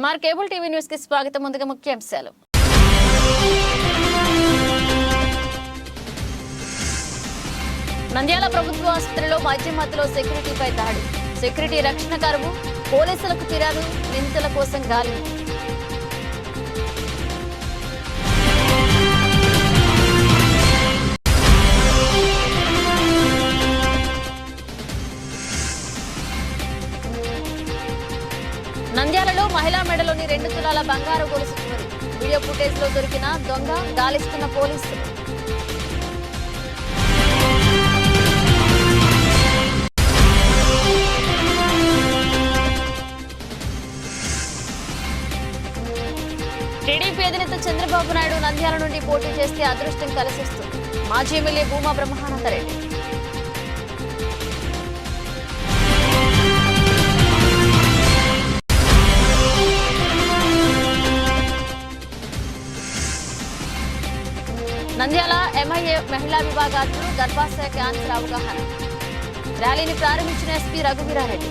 MR cable TV news కి స్వాగతం. ముందుగా ముఖ్యాంశాలు. నంద్యాల ప్రభుత్వ ఆసుపత్రిలో మధ్యమధ్యలో సెక్యూరిటీపై దాడి. సెక్యూరిటీ రక్షణ కరువు, పోలీసులకు ఫిర్యాదు, నిందితుల కోసం గాలి. నంద్యాలలో మహిళా మెడలోని 2 తులాల బంగారు గొలుసు చోరీ. వీడియో ఫుటేజ్ లో దొరికిన దొంగ గాలిస్తున్న పోలీసులు. టీడీపీ అధినేత చంద్రబాబు నాయుడు నంద్యాల నుండి పోటీ చేస్తే అదృష్టం కలిసిస్తుంది. మాజీ ఎమ్మెల్యే భూమా బ్రహ్మానందరెడ్డి. నంద్యాల ఎంఐఏ మహిళా విభాగాలు గర్భాశయ క్యాన్సర్ అవగాహన ర్యాలీని ప్రారంభించిన ఎస్పీ రఘువీరారెడ్డి.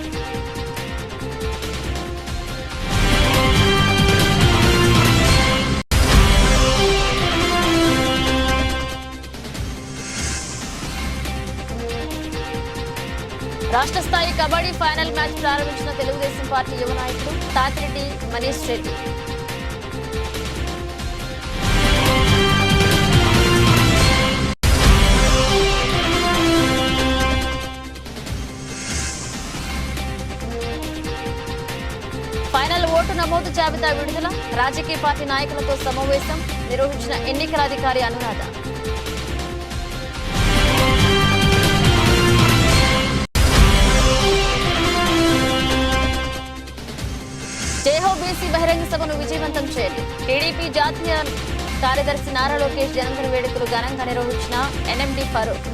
రాష్ట్ర స్థాయి కబడ్డీ ఫైనల్ మ్యాచ్ ప్రారంభించిన తెలుగుదేశం పార్టీ యువ నాయకుడు తాతిరెడ్డి మనీష్ రెడ్డి. ఫైనల్ ఓటు నమోదు జాబితా విడుదల. రాజకీయ పార్టీ నాయకులతో సమావేశం నిర్వహించిన ఎన్నికల అధికారి అనురాధ. జేహో బీసీ బహిరంగ సభను విజయవంతం చేయాలి. టీడీపీ జాతీయ కార్యదర్శి నారా లోకేష్ జన్మదిన వేడుకలు ఘనంగా నిర్వహించిన ఎన్ఎండి ఫరూక్.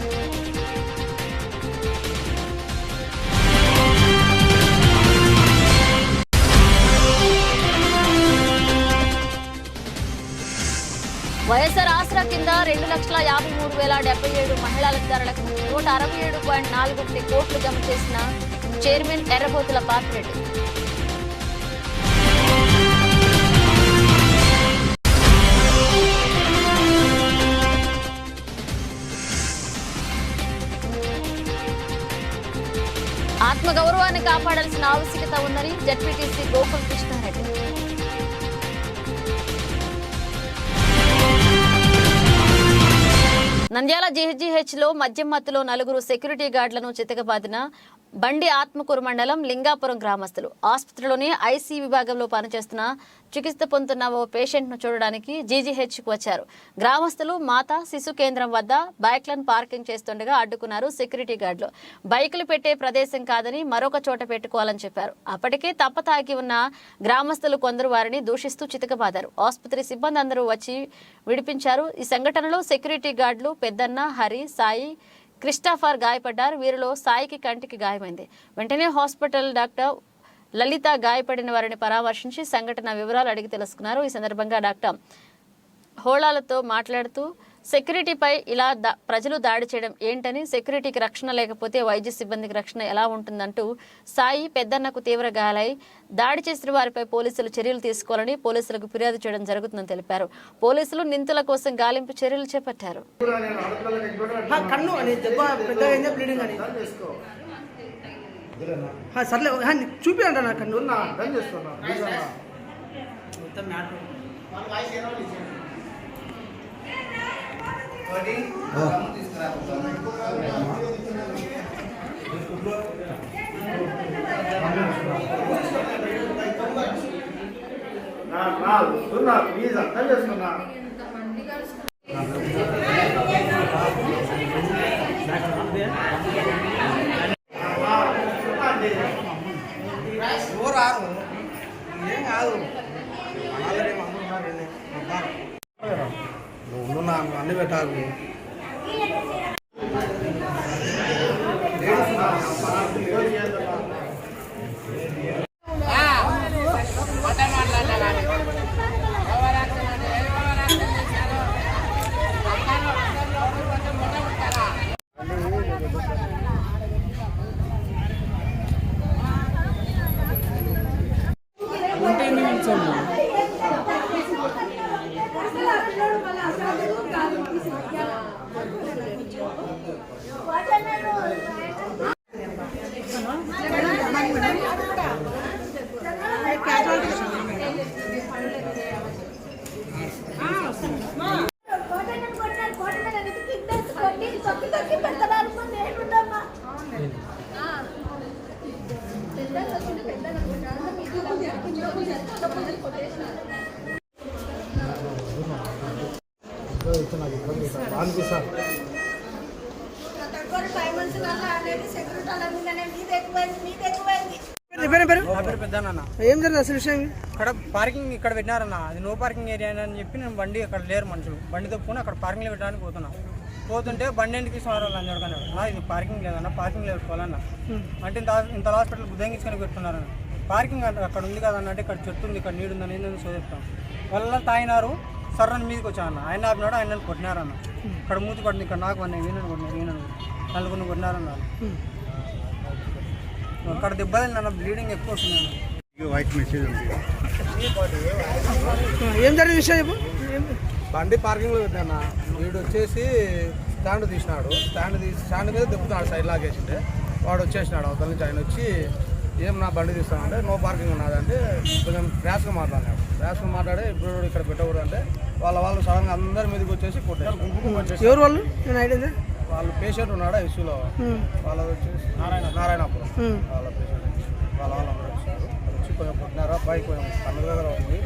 వైఎస్ఆర్ ఆసరా కింద 2,53,077 మహిళా లబ్ధిదారులకు 167.41 కోట్లు జమ చేసిన చైర్మన్ ఎర్రబోతుల పాపిరెడ్డి. ఆత్మగౌరవాన్ని కాపాడాల్సిన ఆవశ్యకత ఉందని జడ్పీటీసీ గోకుల్ కృష్ణారెడ్డి. నంద్యాల జీహెచ్ లో మద్యం మత్తులో 4 సెక్యూరిటీ గార్డులను చితకబాదిన బండి ఆత్మకూరు మండలం లింగాపురం గ్రామస్తులు. ఆసుపత్రిలోని ఐసీ విభాగంలో పనిచేస్తున్న చికిత్స పొందుతున్న ఓ పేషెంట్ ను చూడడానికి జీజీహెచ్కు వచ్చారు. గ్రామస్తులు మాతా శిశు కేంద్రం వద్ద బైక్లను పార్కింగ్ చేస్తుండగా అడ్డుకున్నారు సెక్యూరిటీ గార్డులు. బైకులు పెట్టే ప్రదేశం కాదని మరొక చోట పెట్టుకోవాలని చెప్పారు. అప్పటికే తప్పతాగి ఉన్న గ్రామస్తులు కొందరు వారిని దూషిస్తూ చితకబాదారు. ఆసుపత్రి సిబ్బంది అందరూ వచ్చి విడిపించారు. ఈ సంఘటనలో సెక్యూరిటీ గార్డులు పెద్దన్న, హరి, సాయి, క్రిస్టాఫర్ గాయపడ్డారు. వీరిలో సాయికి కంటికి గాయమైంది. వెంటనే హాస్పిటల్ డాక్టర్ లలిత గాయపడిన వారిని పరామర్శించి సంఘటన వివరాలు అడిగి తెలుసుకున్నారు. ఈ సందర్భంగా డాక్టర్ హోళాలతో మాట్లాడుతూ సెక్యూరిటీపై ఇలా ప్రజలు దాడి చేయడం ఏంటని, సెక్యూరిటీకి రక్షణ లేకపోతే వైద్య సిబ్బందికి రక్షణ ఎలా ఉంటుందంటూ సాయి పెద్దన్నకు తీవ్ర గాయాలై దాడి చేసిన వారిపై పోలీసులు చర్యలు తీసుకోవాలని పోలీసులకు ఫిర్యాదు చేయడం జరుగుతుందని తెలిపారు. పోలీసులు నిందితుల కోసం గాలింపు చర్యలు చేపట్టారు. చూపించండి నా కన్ను. ప్లీజ్ అర్థం చేసుకున్నా. రారు ఏం కాదు నువ్వు అన్ని పెట్టాలి. నిమిషం పేరు నా పేరు పెద్దన్న. ఏం జరిగింది అసలు విషయం? ఇక్కడ పార్కింగ్ ఇక్కడ పెట్టినారన్న, అది నో పార్కింగ్ ఏరియా అని చెప్పి నేను బండి అక్కడ లేరు మనుషులు, బండి తప్పుకొని అక్కడ పార్కింగ్లో పెట్టడానికి పోతుంటే బండి ఎందుకు తీసుకున్నారు వాళ్ళు అందరికన్నా, ఇది పార్కింగ్ లేదన్న, పార్కింగ్ పెట్టుకోవాలన్న అంటే ఇంత హాస్పిటల్ బుద్ధించుకొని పెట్టుకున్నారన్న. పార్కింగ్ అక్కడ ఉంది కదన్న అంటే ఇక్కడ చెట్టు ఉంది, ఇక్కడ నీడు ఉందని నేను చదువుతాం. వాళ్ళ తాగినారు, సర్రని మీదకి వచ్చానన్న, ఆయన ఆపినాడు, ఆయన కొట్టినారన్న. ఇక్కడ మూతి కొట్టింది, ఇక్కడ నాకు అన్న వీణను కొట్టినారు, వీణను నలుగురిని కొట్టినారన్న. అక్కడ దెబ్బలు నన్ను బ్లీడింగ్ ఎక్కువ వస్తుంది. ఏం జరిగిన విషయం చెప్పు. బండి పార్కింగ్లో పెట్టాను. వీడు వచ్చేసి స్టాండ్ తీసినాడు, స్టాండ్ మీద దెబ్బతున్నాడు, సైడ్ లాగేసింటే వాడు వచ్చేసినాడు. అవతల నుంచి ఆయన వచ్చి ఏం నా బండి తీస్తానంటే నో పార్కింగ్ ఉన్నదంటే కొంచెం ర్యాష్గా మాట్లాడి ఇప్పుడు ఇక్కడ పెట్టకూడదు అంటే వాళ్ళు సడన్గా అందరి మీదకి వచ్చేసి కొట్టారు. ఎవరు వాళ్ళు? నేను ఐడియా వాళ్ళు పేషెంట్ ఉన్నాడు ఐసీయూలో, వాళ్ళది వచ్చేసి నారాయణపురం వాళ్ళ పేషెంట్, వాళ్ళందరూ వచ్చారు. వచ్చి కొంచెం కొట్టినారు. అబ్బాయి కొంచెం కన్ను దగ్గర ఉంది,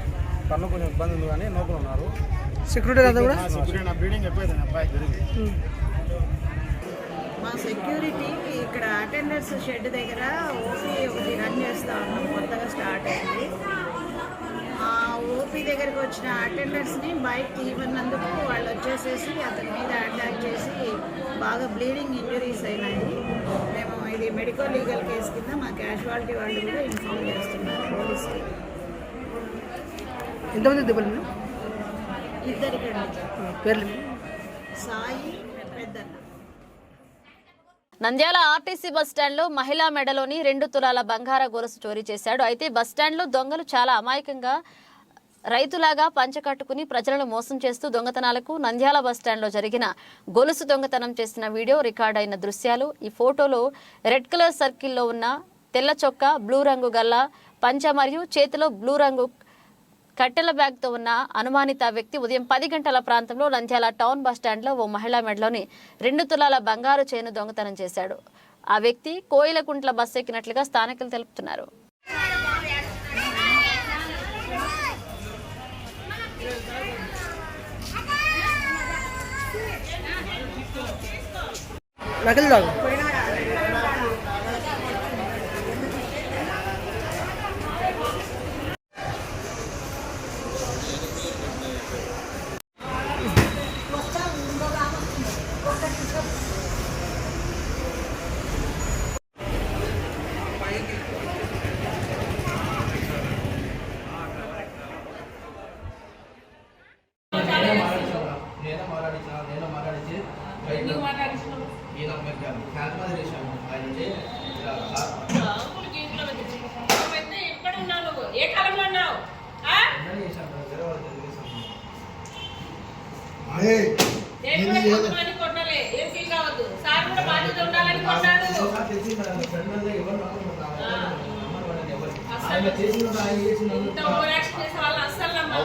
కన్ను కొంచెం ఇబ్బంది ఉంది కానీ నోపులు ఉన్నారు. సెక్యూరిటీ కదా కూడా బ్లీడింగ్ ఎక్కువైంది అబ్బాయి జరిగింది. మా సెక్యూరిటీ ఇక్కడ అటెండర్స్ షెడ్ దగ్గర ఓపీ ఒకటి రన్ చేస్తూ ఉన్నాం, కొత్తగా స్టార్ట్ అయింది. ఆ ఓపీ దగ్గరికి వచ్చిన అటెండర్స్ని బైక్ తీయమన్నందుకు వాళ్ళు వచ్చేసేసి అతని మీద అటాక్ చేసి బాగా బ్లీడింగ్ ఇంజరీస్ అయినాయి. మేము ఇది మెడికల్ లీగల్ కేసు కింద మా క్యాజువాలిటీ వాళ్ళు కూడా ఇన్ఫార్మ్ చేస్తున్నారు పోలీస్కి. ఎంతమంది దెబ్బలు? ఇద్దరికండి, పేర్లు? సాయి, పెద్దన్న. నంద్యాల ఆర్టీసీ బస్టాండ్లో మహిళా మెడలోని 2 తులాల బంగార గొలుసు చోరీ చేశాడు. అయితే బస్టాండ్లో దొంగలు చాలా అమాయకంగా రైతులాగా పంచకట్టుకుని ప్రజలను మోసం చేస్తూ దొంగతనాలకు నంద్యాల బస్టాండ్లో జరిగిన గొలుసు దొంగతనం చేసిన వీడియో రికార్డ్ అయిన దృశ్యాలు. ఈ ఫోటోలో రెడ్ కలర్ సర్కిల్లో ఉన్న తెల్ల చొక్కా, బ్లూ రంగు గల్ల పంచ మరియు చేతిలో బ్లూ రంగు కట్టెల బ్యాగ్తో ఉన్న అనుమానిత వ్యక్తి ఉదయం 10 గంటల ప్రాంతంలో నంద్యాల టౌన్ బస్టాండ్లో ఓ మహిళా మెడలోని 2 తులాల బంగారు చైను దొంగతనం చేశాడు. ఆ వ్యక్తి కోయిలకుంట్ల బస్సు ఎక్కినట్లుగా స్థానికులు తెలుపుతున్నారు. నకలి దాగు ఏ కాలంలో ఉన్నావు? కొట్టాలి, ఏం ఫీల్ కావద్దు. సార్ కూడా బాధ్యత ఉండాలని కొట్టాడు. ఇంత ఓవర్ యాక్షన్ చేసే వాళ్ళని అస్సలు నమ్మను.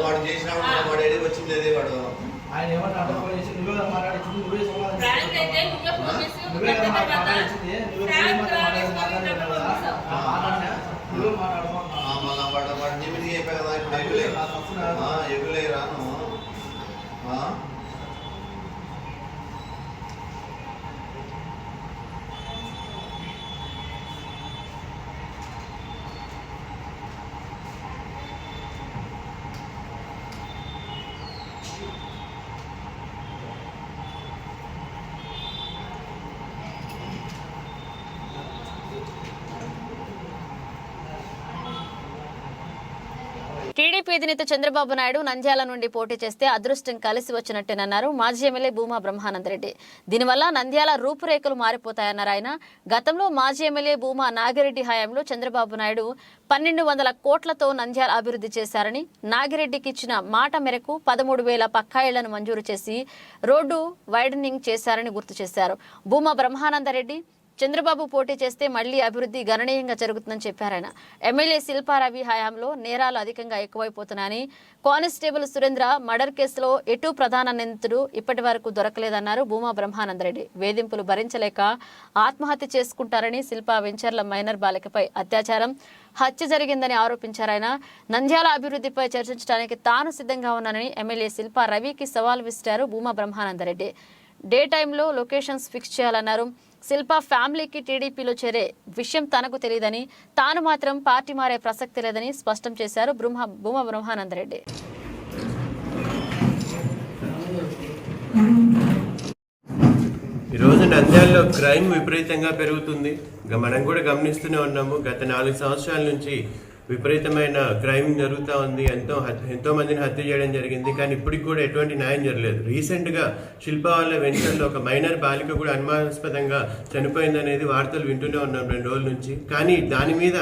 ప్రాంక్ అయితే నువ్వే ఫోన్ చేసి కొట్టిన తర్వాత ప్రాంక్ టీడీపీ అధినేత చంద్రబాబు నాయుడు నంద్యాల నుండి పోటీ చేస్తే అదృష్టం కలిసి వచ్చినట్టేనన్నారు మాజీ ఎమ్మెల్యే భూమా బ్రహ్మానందరెడ్డి. దీనివల్ల నంద్యాల రూపురేఖలు మారిపోతాయన్నారు ఆయన. గతంలో మాజీ ఎమ్మెల్యే భూమా నాగిరెడ్డి హయాంలో చంద్రబాబు నాయుడు 1200 కోట్లతో నంద్యాల అభివృద్ధి చేశారని, నాగిరెడ్డికి ఇచ్చిన మాట మేరకు 13,000 పక్కా ఇళ్లను మంజూరు చేసి రోడ్డు వైడనింగ్ చేశారని గుర్తు చేశారు. భూమా బ్రహ్మానందరెడ్డి చంద్రబాబు పోటీ చేస్తే మళ్లీ అభివృద్ధి గణనీయంగా జరుగుతుందని చెప్పారు ఆయన. ఎమ్మెల్యే శిల్పా రవి హయాంలో నేరాలు అధికంగా ఎక్కువైపోతున్నాయని, కానిస్టేబుల్ సురేంద్ర మర్డర్ కేసులో ఎటు ప్రధాన నిందితుడు ఇప్పటి వరకు దొరకలేదన్నారు భూమా బ్రహ్మానందరెడ్డి. వేధింపులు భరించలేక ఆత్మహత్య చేసుకుంటారని, శిల్పా వెంచర్ల మైనర్ బాలికపై అత్యాచారం, హత్య జరిగిందని ఆరోపించారాయన. నంద్యాల అభివృద్ధిపై చర్చించడానికి తాను సిద్ధంగా ఉన్నానని ఎమ్మెల్యే శిల్పా రవికి సవాల్ విసిరారు భూమా బ్రహ్మానందరెడ్డి. డే టైంలో లొకేషన్స్ ఫిక్స్ చేయాలన్నారు. శిల్పా ఫ్యామిలీకి టీడీపీలో చేరే విషయం తనకు తెలియదని, తాను మాత్రం పార్టీ మారే ప్రసక్తి లేదని స్పష్టం చేశారు భూమా బ్రహ్మానందరెడ్డి. ఈరోజు నంద్యాలలో క్రైమ్ విపరీతంగా పెరుగుతుంది. మనం కూడా గమనిస్తూనే ఉన్నాము. గత 4 సంవత్సరాల నుంచి విపరీతమైన క్రైమ్ జరుగుతూ ఉంది. ఎంతో మందిని హత్య చేయడం జరిగింది, కానీ ఇప్పటికి కూడా ఎటువంటి న్యాయం జరగలేదు. రీసెంట్గా శిల్పా వాళ్ళ వెంచర్లో ఒక మైనర్ బాలిక కూడా అనుమానాస్పదంగా చనిపోయిందనేది వార్తలు వింటూనే ఉన్నాం 2 రోజుల నుంచి. కానీ దాని మీద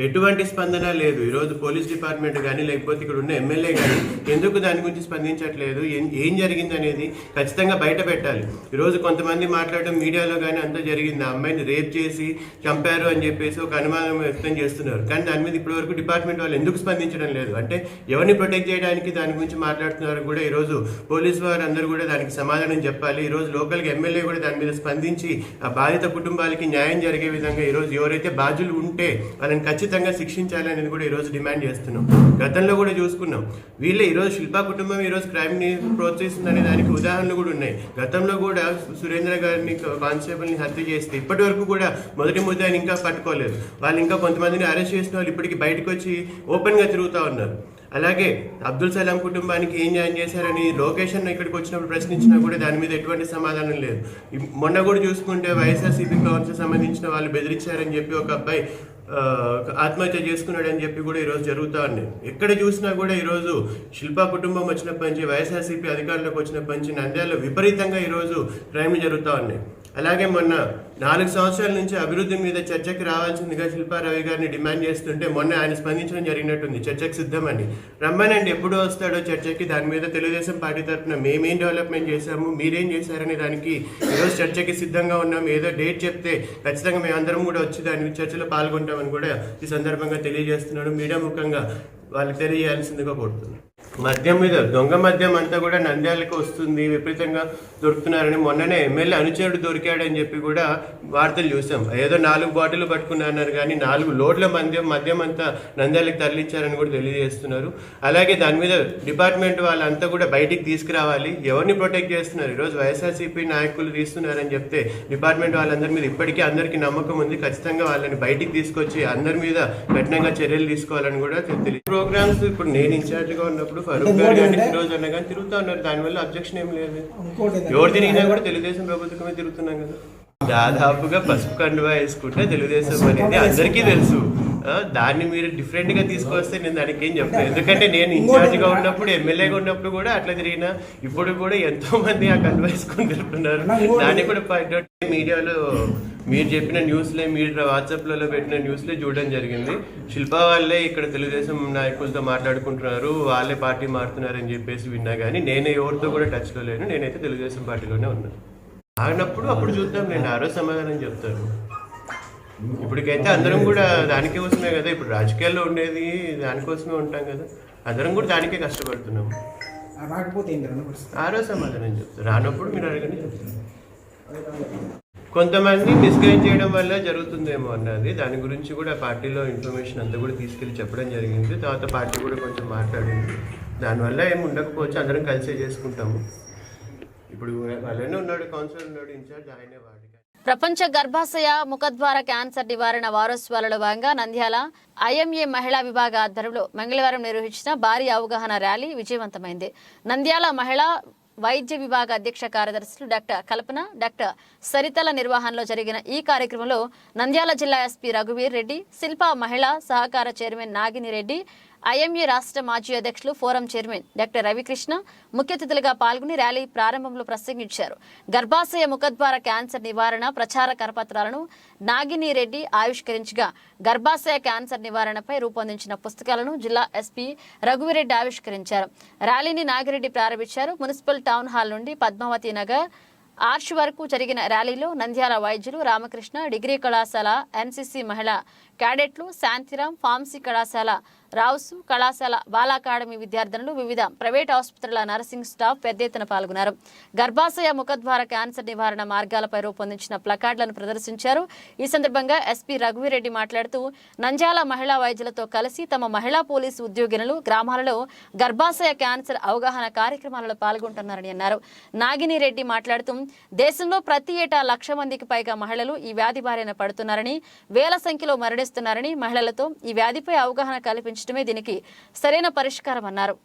ఎటువంటి స్పందన లేదు. ఈరోజు పోలీస్ డిపార్ట్మెంట్ కానీ లేకపోతే ఇక్కడ ఉన్న ఎమ్మెల్యే కానీ ఎందుకు దాని గురించి స్పందించట్లేదు? ఏం జరిగింది అనేది ఖచ్చితంగా బయట పెట్టాలి. ఈరోజు కొంతమంది మాట్లాడడం మీడియాలో కానీ అంతా జరిగింది, ఆ అమ్మాయిని రేప్ చేసి చంపారు అని చెప్పేసి ఒక అనుమానం వ్యక్తం చేస్తున్నారు. కానీ దాని మీద ఇప్పటివరకు డిపార్ట్మెంట్ వాళ్ళు ఎందుకు స్పందించడం లేదు? అంటే ఎవరిని ప్రొటెక్ట్ చేయడానికి దాని గురించి మాట్లాడుతున్నారు కూడా. ఈరోజు పోలీసు వారు అందరూ కూడా దానికి సమాధానం చెప్పాలి. ఈరోజు లోకల్గా ఎమ్మెల్యే కూడా దాని మీద స్పందించి ఆ బాధిత కుటుంబాలకి న్యాయం జరిగే విధంగా ఈరోజు ఎవరైతే బాధ్యులు ఉంటే వాళ్ళని ఖచ్చితంగా శిక్షించాలి అనేది కూడా ఈరోజు డిమాండ్ చేస్తున్నాం. గతంలో కూడా చూసుకున్నాం. వీళ్ళే ఈరోజు శిల్పా కుటుంబం ఈరోజు క్రైమ్ని ప్రోత్సహిస్తుందనే దానికి ఉదాహరణలు కూడా ఉన్నాయి. గతంలో కూడా సురేంద్ర గారిని కానిస్టేబుల్ని హత్య చేస్తే ఇప్పటి వరకు కూడా మొదటి ముద్దాయిని ఇంకా పట్టుకోలేదు. వాళ్ళు ఇంకా కొంతమందిని అరెస్ట్ చేసిన వాళ్ళు ఇప్పటికీ బయటకు వచ్చి ఓపెన్గా తిరుగుతూ ఉన్నారు. అలాగే అబ్దుల్ సలాం కుటుంబానికి ఏం న్యాయం చేశారని లోకేషన్ ఇక్కడికి వచ్చినప్పుడు ప్రశ్నించినా కూడా దాని మీద ఎటువంటి సమాధానం లేదు. మొన్న కూడా చూసుకుంటే వైఎస్ఆర్సీపీ కౌన్సిల్ సంబంధించిన వాళ్ళు బెదిరించారని చెప్పి ఒక అబ్బాయి ఆత్మహత్య చేసుకున్నాడని చెప్పి కూడా ఈరోజు జరుగుతూ ఉన్నాయి. ఎక్కడ చూసినా కూడా ఈరోజు శిల్పా కుటుంబం వచ్చినప్పటి నుంచి, వైఎస్ఆర్సీపీ అధికారంలోకి వచ్చినప్పటి నుంచి నంద్యాలలో విపరీతంగా ఈరోజు క్రైమ్లు జరుగుతూ ఉన్నాయి. అలాగే మొన్న 4 సంవత్సరాల నుంచి అభివృద్ధి మీద చర్చకి రావాల్సిందిగా శిల్పా రవి గారిని డిమాండ్ చేస్తుంటే మొన్న ఆయన స్పందించడం జరిగినట్టుంది. చర్చకు సిద్ధమని రమ్మనండి, ఎప్పుడు వస్తాడో చర్చకి. దాని మీద తెలుగుదేశం పార్టీ తరఫున మేమేం డెవలప్మెంట్ చేశాము, మీరేం చేశారనే దానికి ఈరోజు చర్చకి సిద్ధంగా ఉన్నాం. ఏదో డేట్ చెప్తే ఖచ్చితంగా మేమందరం కూడా వచ్చి దాని చర్చలో పాల్గొంటామని కూడా ఈ సందర్భంగా తెలియజేస్తున్నాడు. మీడియా ముఖంగా వాళ్ళకి తెలియజేయాల్సిందిగా కోరుతున్నాను. మద్యం మీద దొంగ మద్యం అంతా కూడా నంద్యాలకు వస్తుంది, విపరీతంగా దొరుకుతున్నారని మొన్ననే ఎమ్మెల్యే అనుచరుడు దొరికాడని చెప్పి కూడా వార్తలు చూసాం. ఏదో 4 బాటిల్ పట్టుకున్నారు, కానీ 4 లోడ్ల మద్యం అంతా నంద్యాలకు తరలించారని కూడా తెలియజేస్తున్నారు. అలాగే దాని మీద డిపార్ట్మెంట్ వాళ్ళంతా కూడా బయటికి తీసుకురావాలి. ఎవరిని ప్రొటెక్ట్ చేస్తున్నారు? ఈరోజు వైఎస్ఆర్సీపీ నాయకులు తీస్తున్నారని చెప్తే డిపార్ట్మెంట్ వాళ్ళందరి మీద ఇప్పటికీ అందరికీ నమ్మకం ఉంది. ఖచ్చితంగా వాళ్ళని బయటికి తీసుకొచ్చి అందరి మీద కఠినంగా చర్యలు తీసుకోవాలని కూడా తెలియదు. ప్రోగ్రామ్స్ ఇప్పుడు నేను ఇన్ఛార్జ్గా ఉన్నప్పుడు ఫరూక్ గారు కానీ ఫిరోజ్ అన్న కానీ తిరుగుతూ ఉన్నారు. దానివల్ల అబ్జెక్షన్ ఏం లేదు. ఎవరు తిరిగినా కూడా తెలుగుదేశం ప్రభుత్వమే తిరుగుతున్నాం కదా. దాదాపుగా పసుపు కండువా వేసుకుంటే తెలుగుదేశం అనేది అందరికీ తెలుసు. దాన్ని మీరు డిఫరెంట్గా తీసుకొస్తే నేను దానికి ఏం చెప్తాను. ఎందుకంటే నేను ఇన్ఛార్జ్గా ఉన్నప్పుడు, ఎమ్మెల్యేగా ఉన్నప్పుడు కూడా అట్లా తిరిగినా. ఇప్పుడు కూడా ఎంతో మంది ఆ కండువా వేసుకొని తిరుగుతున్నారు. దాన్ని కూడా మీడియాలో మీరు చెప్పిన న్యూస్లే, మీరు వాట్సాప్లలో పెట్టిన న్యూస్లే చూడడం జరిగింది. శిల్పా వాళ్ళే ఇక్కడ తెలుగుదేశం నాయకులతో మాట్లాడుకుంటున్నారు, వాళ్ళే పార్టీ మారుతున్నారని చెప్పేసి విన్నా. కానీ నేను ఎవరితో కూడా టచ్లో లేను. నేనైతే తెలుగుదేశం పార్టీలోనే ఉన్నాను. ఆగినప్పుడు అప్పుడు చూద్దాం, నేను ఆ రోజు సమాధానం చెప్తాను. ఇప్పటికైతే అందరం కూడా దానికోసమే కదా, ఇప్పుడు రాజకీయాల్లో ఉండేది దానికోసమే ఉంటాం కదా. అందరం కూడా దానికే కష్టపడుతున్నాము. ఆ రోజు సమాధానం చెప్తాను. రానప్పుడు మీరు అడగండి చెప్తాను. కొంతమంది మిస్గైడ్ చేయడం వల్ల జరుగుతుందేమో అన్నది, దాని గురించి కూడా పార్టీలో ఇన్ఫర్మేషన్ అంతా కూడా తీసుకెళ్ళి చెప్పడం జరిగింది. తర్వాత పార్టీ కూడా కొంచెం మాట్లాడింది. దానివల్ల ఏమి ఉండకపోవచ్చు, అందరం కలిసే చేసుకుంటాము. ఇప్పుడు వాళ్ళనే ఉన్నాడు, కౌన్సిలర్ ఉన్నాడు, ఇన్ఛార్జ్ ఆయనే. వాడికి ప్రపంచ గర్భాశయ ముఖద్వార క్యాన్సర్ నివారణ వారోత్సవాలలో భాగంగా నంద్యాల ఐఎంఏ మహిళా విభాగ ఆధ్వర్యంలో మంగళవారం నిర్వహించిన భారీ అవగాహన ర్యాలీ విజయవంతమైంది. నంద్యాల మహిళా వైద్య విభాగ అధ్యక్ష కార్యదర్శులు డాక్టర్ కల్పన, డాక్టర్ సరితల నిర్వహణలో జరిగిన ఈ కార్యక్రమంలో నంద్యాల జిల్లా ఎస్పీ రఘువీర్ రెడ్డి, శిల్పా మహిళా సహకార చైర్మన్ నాగిని రెడ్డి, ఐఎంఏ రాష్ట్ర మాజీ అధ్యక్షులు ఫోరం చైర్మన్ డాక్టర్ రవికృష్ణ ముఖ్య అతిథులుగా పాల్గొని ర్యాలీ ప్రారంభంలో ప్రసంగించారు. గర్భాశయ ముఖద్వార క్యాన్సర్ నివారణ ప్రచార కరపత్రాలను నాగిని రెడ్డి ఆవిష్కరించగా, గర్భాశయ క్యాన్సర్ నివారణపై రూపొందించిన పుస్తకాలను జిల్లా ఎస్పీ రఘువీరెడ్డి ఆవిష్కరించారు. ర్యాలీని నాగిరెడ్డి ప్రారంభించారు. మున్సిపల్ టౌన్ హాల్ నుండి పద్మావతి నగర్ ఆర్చ్ వరకు జరిగిన ర్యాలీలో నంద్యాల వైద్యులు, రామకృష్ణ డిగ్రీ కళాశాల ఎన్సీసీ మహిళా క్యాడెట్లు, శాంతిరాం ఫార్మసీ కళాశాల రావుసు కళాశాల బాల అకాడమీ విద్యార్థినులు, వివిధ ప్రైవేట్ ఆసుపత్రుల నర్సింగ్ స్టాఫ్ పెద్ద ఎత్తున పాల్గొన్నారు. గర్భాశయ ముఖద్వార క్యాన్సర్ నివారణ మార్గాలపై రూపొందించిన ప్లకార్డులను ప్రదర్శించారు. ఈ సందర్భంగా ఎస్పీ రఘువీరెడ్డి మాట్లాడుతూ నంద్యాల మహిళా వైద్యులతో కలిసి తమ మహిళా పోలీసు ఉద్యోగినులు గ్రామాలలో గర్భాశయ క్యాన్సర్ అవగాహన కార్యక్రమాలలో పాల్గొంటున్నారని అన్నారు. నాగిని రెడ్డి మాట్లాడుతూ దేశంలో ప్రతి ఏటా 1,00,000 మందికి పైగా మహిళలు ఈ వ్యాధి బారిన పడుతున్నారని, వేల సంఖ్యలో మరణిస్తున్నారని, మహిళలతో ఈ వ్యాధిపై అవగాహన కల్పించడమే దీనికి సరైన పరిష్కారం అన్నారు.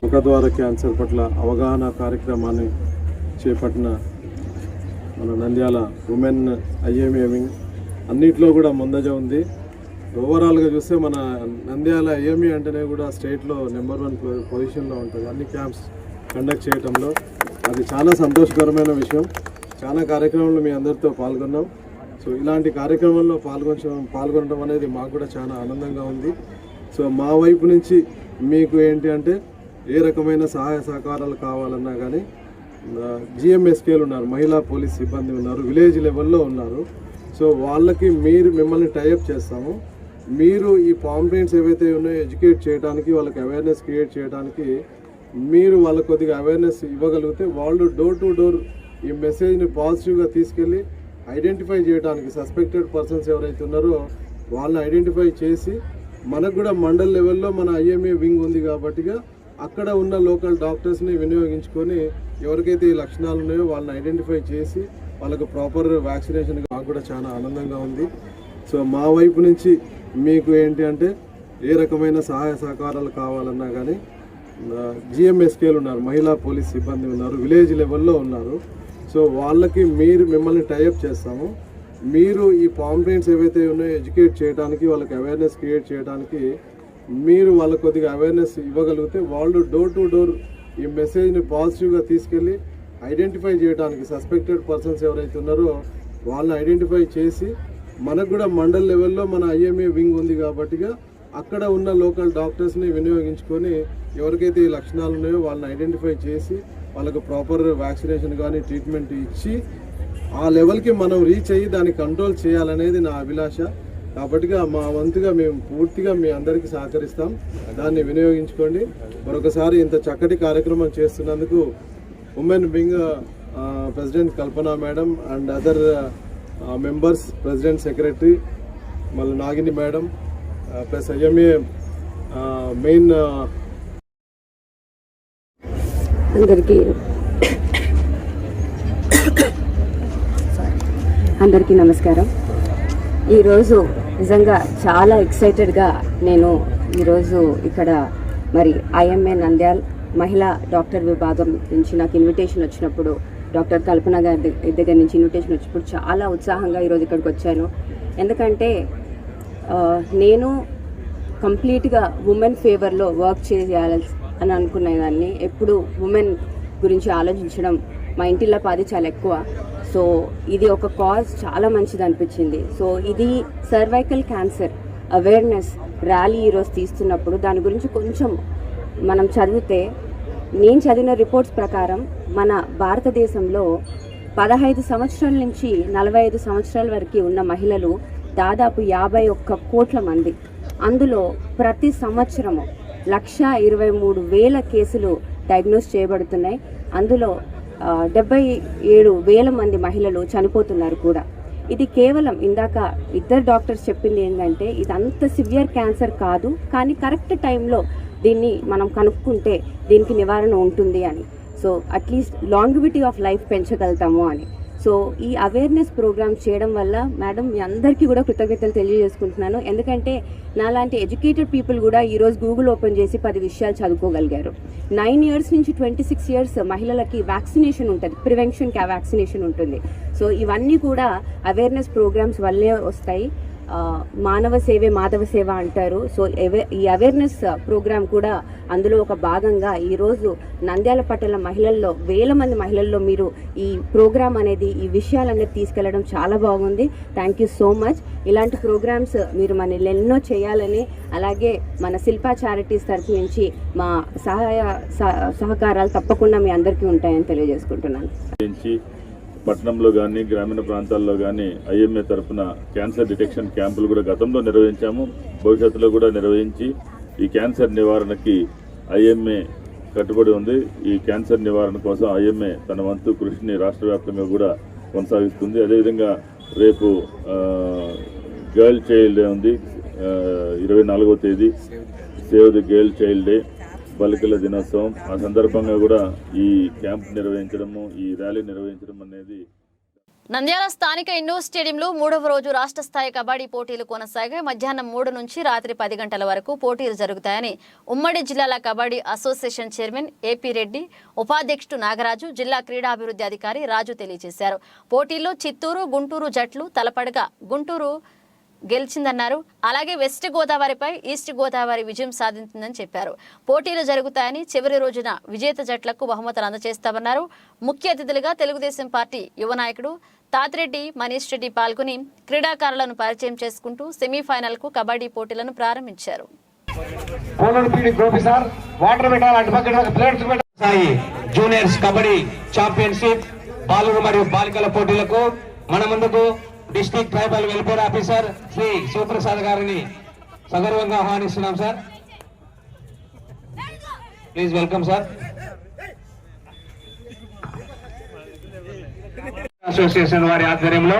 ముఖద్వార క్యాన్సర్ పట్ల అవగాహన కార్యక్రమాన్ని చేపట్టిన మన నంద్యాల ఉమెన్ ఐఎంఏ వింగ్ అన్నిట్లో కూడా ముందజ ఉంది. ఓవరాల్గా చూస్తే మన నంద్యాల ఏమి అంటేనే కూడా స్టేట్లో నెంబర్ 1 పొజిషన్లో ఉంటుంది అన్ని క్యాంప్స్ కండక్ట్ చేయడంలో. అది చాలా సంతోషకరమైన విషయం. చాలా కార్యక్రమాలు మీ అందరితో పాల్గొన్నాం. సో ఇలాంటి కార్యక్రమాల్లో పాల్గొనడం అనేది మాకు కూడా చాలా ఆనందంగా ఉంది. సో మా వైపు నుంచి మీకు ఏంటి అంటే ఏ రకమైన సహాయ సహకారాలు కావాలన్నా కానీ జిఎంఎస్కేలు ఉన్నారు, మహిళా పోలీస్ సిబ్బంది ఉన్నారు, విలేజ్ లెవెల్లో ఉన్నారు. సో వాళ్ళకి మిమ్మల్ని టైఅప్ చేస్తాము. మీరు ఈ పాంప్లెంట్స్ ఏవైతే ఉన్నాయో ఎడ్యుకేట్ చేయడానికి, వాళ్ళకి అవేర్నెస్ క్రియేట్ చేయడానికి మీరు వాళ్ళకి కొద్దిగా అవేర్నెస్ ఇవ్వగలిగితే వాళ్ళు డోర్ టు డోర్ ఈ మెసేజ్ని పాజిటివ్గా తీసుకెళ్ళి ఐడెంటిఫై చేయడానికి సస్పెక్టెడ్ పర్సన్స్ ఎవరైతే ఉన్నారో వాళ్ళని ఐడెంటిఫై చేసి మనకు కూడా మండల్ లెవెల్లో మన ఐఎంఏ వింగ్ ఉంది కాబట్టిగా అక్కడ ఉన్న లోకల్ డాక్టర్స్ని వినియోగించుకొని ఎవరికైతే ఈ లక్షణాలు ఉన్నాయో వాళ్ళని ఐడెంటిఫై చేసి వాళ్ళకు ప్రాపర్ వ్యాక్సినేషన్ మాకు కూడా చాలా ఆనందంగా ఉంది. సో మా వైపు నుంచి మీకు ఏంటి అంటే ఏ రకమైన సహాయ సహకారాలు కావాలన్నా కానీ జిఎంఎస్కేలు ఉన్నారు, మహిళా పోలీస్ సిబ్బంది ఉన్నారు, విలేజ్ లెవెల్లో ఉన్నారు. సో వాళ్ళకి మిమ్మల్ని టైఅప్ చేస్తాము. మీరు ఈ పాంప్లెంట్స్ ఏవైతే ఉన్నాయో ఎడ్యుకేట్ చేయడానికి, వాళ్ళకి అవేర్నెస్ క్రియేట్ చేయడానికి మీరు వాళ్ళకి కొద్దిగా అవేర్నెస్ ఇవ్వగలిగితే వాళ్ళు డోర్ టు డోర్ ఈ మెసేజ్ని పాజిటివ్గా తీసుకెళ్ళి ఐడెంటిఫై చేయడానికి సస్పెక్టెడ్ పర్సన్స్ ఎవరైతే ఉన్నారో వాళ్ళని ఐడెంటిఫై చేసి మనకు కూడా మండల్ లెవెల్లో మన ఐఎంఏ వింగ్ ఉంది కాబట్టిగా అక్కడ ఉన్న లోకల్ డాక్టర్స్ని వినియోగించుకొని ఎవరికైతే ఈ లక్షణాలు ఉన్నాయో వాళ్ళని ఐడెంటిఫై చేసి వాళ్ళకు ప్రాపర్ వ్యాక్సినేషన్ కానీ ట్రీట్మెంట్ ఇచ్చి ఆ లెవెల్కి మనం రీచ్ అయ్యి దాన్ని కంట్రోల్ చేయాలనేది నా అభిలాష. కాబట్టిగా మా వంతుగా మేము పూర్తిగా మీ అందరికీ సహకరిస్తాం, దాన్ని వినియోగించుకోండి. మరొకసారి ఇంత చక్కటి కార్యక్రమం చేస్తున్నందుకు women wing president Kalpana madam and other members, president secretary మళ్ళీ నాగిని మేడం ప్లస్ ఐఎంఏ మెయిన్ అందరికీ నమస్కారం. ఈరోజు నిజంగా చాలా ఎక్సైటెడ్గా నేను ఈరోజు ఇక్కడ మరి ఐఎంఏ నంద్యాల్ మహిళా డాక్టర్ విభాగం నుంచి నాకు ఇన్విటేషన్ వచ్చినప్పుడు, డాక్టర్ కల్పన గారి దగ్గర నుంచి ఇన్విటేషన్ వచ్చినప్పుడు చాలా ఉత్సాహంగా ఈరోజు ఇక్కడికి వచ్చాను. ఎందుకంటే నేను కంప్లీట్గా ఉమెన్ ఫేవర్లో వర్క్ చేయాలి అని అనుకునేదాన్ని. ఎప్పుడు ఉమెన్ గురించి ఆలోచించడం మా ఇంటిలో పాది చాలా ఎక్కువ. సో ఇది ఒక కాజ్ చాలా మంచిది అనిపించింది. సో ఇది సర్వైకల్ క్యాన్సర్ అవేర్నెస్ ర్యాలీ ఈరోజు తీస్తున్నప్పుడు దాని గురించి కొంచెం మనం చదివితే, నేను చదివిన రిపోర్ట్స్ ప్రకారం మన భారతదేశంలో 15 సంవత్సరాల నుంచి 45 సంవత్సరాల వరకు ఉన్న మహిళలు దాదాపు 51 కోట్ల మంది. అందులో ప్రతి సంవత్సరము 1,23,000 కేసులు డయాగ్నోస్ చేయబడుతున్నాయి. అందులో 77,000 మంది మహిళలు చనిపోతున్నారు కూడా. ఇది కేవలం ఇందాక ఇద్దరు డాక్టర్స్ చెప్పింది ఏంటంటే ఇది అంత సివియర్ క్యాన్సర్ కాదు, కానీ కరెక్ట్ టైంలో దీన్ని మనం కనుక్కుంటే దీనికి నివారణ ఉంటుంది అని. So at least longevity of life పెంచగలుగుతాము అని. సో ఈ అవేర్నెస్ ప్రోగ్రామ్ చేయడం వల్ల మేడం మీ అందరికీ కూడా కృతజ్ఞతలు తెలియజేసుకుంటున్నాను. ఎందుకంటే నాలాంటి ఎడ్యుకేటెడ్ పీపుల్ కూడా ఈరోజు గూగుల్ ఓపెన్ చేసి 10 విషయాలు చదువుకోగలిగారు. 9 years నుంచి 26 years మహిళలకి వ్యాక్సినేషన్ ఉంటుంది, ప్రివెన్షన్ వ్యాక్సినేషన్ ఉంటుంది. సో ఇవన్నీ కూడా అవేర్నెస్ ప్రోగ్రామ్స్ వల్లే వస్తాయి. మానవ సేవే మాధవ సేవ అంటారు. సో ఈ అవేర్నెస్ ప్రోగ్రామ్ కూడా అందులో ఒక భాగంగా ఈరోజు నంద్యాల పట్టణ మహిళల్లో 1000 మంది మహిళల్లో మీరు ఈ ప్రోగ్రామ్ అనేది, ఈ విషయాలనేది తీసుకెళ్లడం చాలా బాగుంది. Thank you so much. ఇలాంటి ప్రోగ్రామ్స్ మీరు మన ఎన్నో చేయాలని, అలాగే మన శిల్పా చారిటీస్ తరఫు నుంచి మా సహకారాలు తప్పకుండా మీ అందరికీ ఉంటాయని తెలియజేసుకుంటున్నాను. పట్టణంలో కానీ గ్రామీణ ప్రాంతాల్లో కానీ ఐఎంఏ తరఫున క్యాన్సర్ డిటెక్షన్ క్యాంపులు కూడా గతంలో నిర్వహించాము, భవిష్యత్తులో కూడా నిర్వహించి ఈ క్యాన్సర్ నివారణకి ఐఎంఏ కట్టుబడి ఉంది. ఈ క్యాన్సర్ నివారణ కోసం ఐఎంఏ తన వంతు కృషిని రాష్ట్ర వ్యాప్తంగా కూడా కొనసాగిస్తుంది. అదేవిధంగా రేపు గర్ల్ చైల్డ్ డే ఉంది, 24వ తేదీ save the girl child day, బాలికల దినోత్సవం. ఆ సందర్భంగా కూడా ఈ క్యాంప్ నిర్వహించడము, ఈ ర్యాలీ నిర్వహించడం అనేది నంద్యాల స్థానిక ఇండోర్ స్టేడియంలో 3వ రోజు రాష్ట్ర స్థాయి కబడ్డీ పోటీలు కొనసాగాయి. మధ్యాహ్నం 3 నుంచి రాత్రి 10 గంటల వరకు పోటీలు జరుగుతాయని ఉమ్మడి జిల్లాల kabaddi association chairman AP Reddy, ఉపాధ్యక్షుడు నాగరాజు, జిల్లా క్రీడాభివృద్ధి అధికారి రాజు తెలియజేశారు. పోటీల్లో చిత్తూరు, గుంటూరు జట్లు తలపడగా గుంటూరు గెలిచిందన్నారు. అలాగే వెస్ట్ గోదావరిపై ఈస్ట్ గోదావరి విజయం సాధించిందని చెప్పారు. పోటీలు జరుగుతాయని, చివరి రోజున విజేత జట్లకు బహుమతులు అందజేస్తామన్నారు. ముఖ్య అతిథులుగా తెలుగుదేశం పార్టీ యువ నాయకుడు తాతిరెడ్డి మనీష్ రెడ్డి పాల్గొని క్రీడాకారులను పరిచయం చేసుకుంటూ సెమీఫైనల్ కు కబడ్డీ పోటీలను ప్రారంభించారు. జూనియర్స్ కబడ్డీ ఛాంపియన్షిప్ బాలురు మరియు బాలికల పోటీలకు మన ముందుకు district tribal welfare officer Shri Sivaprasad గారిని సగర్వంగా ఆహ్వానిస్తున్నాం sir. Please welcome sir. Association వారి ఆధ్వర్యంలో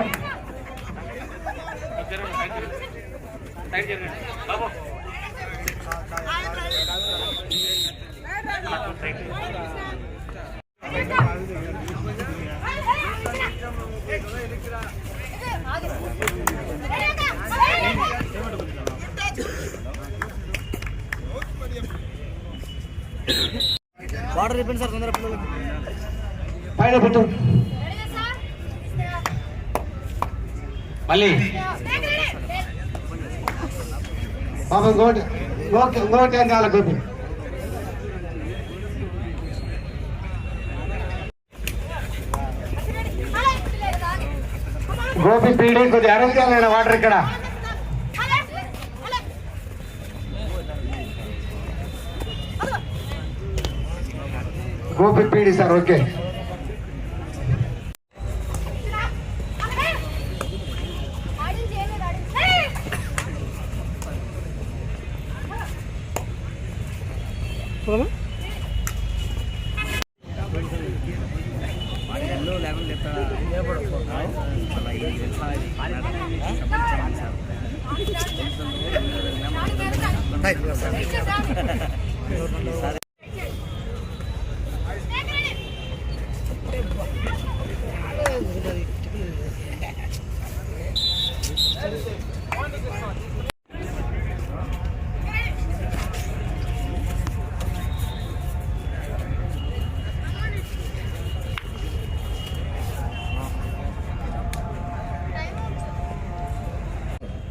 వాటర్ ఇవ్వండి సార్ తొందర పిల్లలకి. పైన పెట్టు. మళ్ళీ బాబా ఇంకోటి ఏం కావాలి గోపి. గోపి పీడి కొద్దిగా అరేంజ్ చేయాలి వాటర్ ఇక్కడ. Gopi PD sir. ఓకే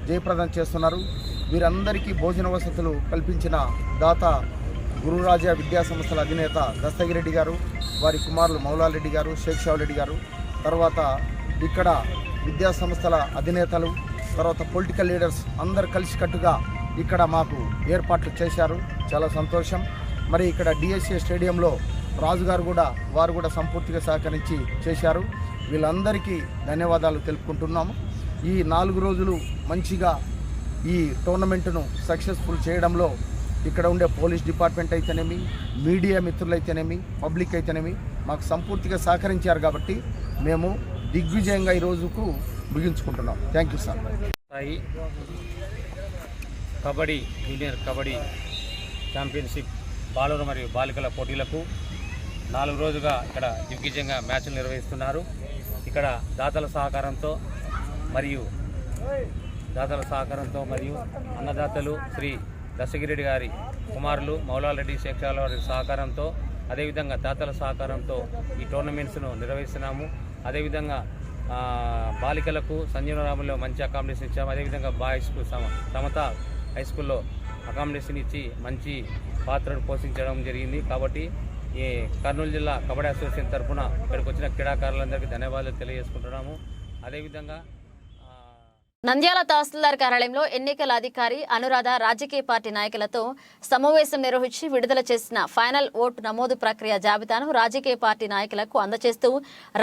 జయప్రదం చేస్తున్నారు. వీరందరికీ భోజన వసతులు కల్పించిన దాత గురురాజా విద్యా సంస్థల అధినేత దస్తగిరెడ్డి గారు, వారి కుమారులు మౌలారెడ్డి గారు, షేక్ షావురెడ్డి గారు, తర్వాత ఇక్కడ విద్యా సంస్థల అధినేతలు, తర్వాత పొలిటికల్ లీడర్స్ అందరు కలిసికట్టుగా ఇక్కడ మాకు ఏర్పాట్లు చేశారు. చాలా సంతోషం. మరి ఇక్కడ డిఎస్ఏ స్టేడియంలో రాజుగారు వారు కూడా సంపూర్తిగా సహకరించి చేశారు. వీళ్ళందరికీ ధన్యవాదాలు తెలుపుకుంటున్నాము. ఈ 4 రోజులు మంచిగా ఈ టోర్నమెంటును సక్సెస్ఫుల్ చేయడంలో ఇక్కడ ఉండే పోలీస్ డిపార్ట్మెంట్ అయితేనేమి, మీడియా మిత్రులైతేనేమి, పబ్లిక్ అయితేనేమి మాకు సంపూర్తిగా సహకరించారు. కాబట్టి మేము దిగ్విజయంగా ఈ రోజుకు ముగించుకుంటున్నాం. Thank you sir. Kabaddi junior kabaddi championship బాలురు మరియు బాలికల పోటీలకు 4 రోజులుగా ఇక్కడ దిగ్విజయంగా మ్యాచ్లు నిర్వహిస్తున్నారు. ఇక్కడ దాతల సహకారంతో మరియు అన్నదాతలు శ్రీ దస్తగిరెడ్డి గారి కుమారులు మౌలారెడ్డి, షేక్ షావురెడ్డి వారి సహకారంతో, అదేవిధంగా దాతల సహకారంతో ఈ టోర్నమెంట్స్ను నిర్వహిస్తున్నాము. అదేవిధంగా బాలికలకు సంజీవరాములో మంచి అకామిడేషన్ ఇచ్చాము. అదేవిధంగా బాయ్స్ సమత హై స్కూల్లో అకామిడేషన్ ఇచ్చి మంచి పాత్రను పోషించడం జరిగింది. కాబట్టి ఈ కర్నూలు జిల్లా కబడ్డీ అసోసియేషన్ తరఫున ఇక్కడికి వచ్చిన క్రీడాకారులందరికీ ధన్యవాదాలు తెలియజేసుకుంటున్నాము. అదేవిధంగా నంద్యాల తహసీల్దార్ కార్యాలయంలో ఎన్నికల అధికారి అనురాధ రాజకీయ పార్టీ నాయకులతో సమావేశం నిర్వహించి విడుదల చేసిన ఫైనల్ ఓటు నమోదు ప్రక్రియ జాబితాను రాజకీయ పార్టీ నాయకులకు అందజేస్తూ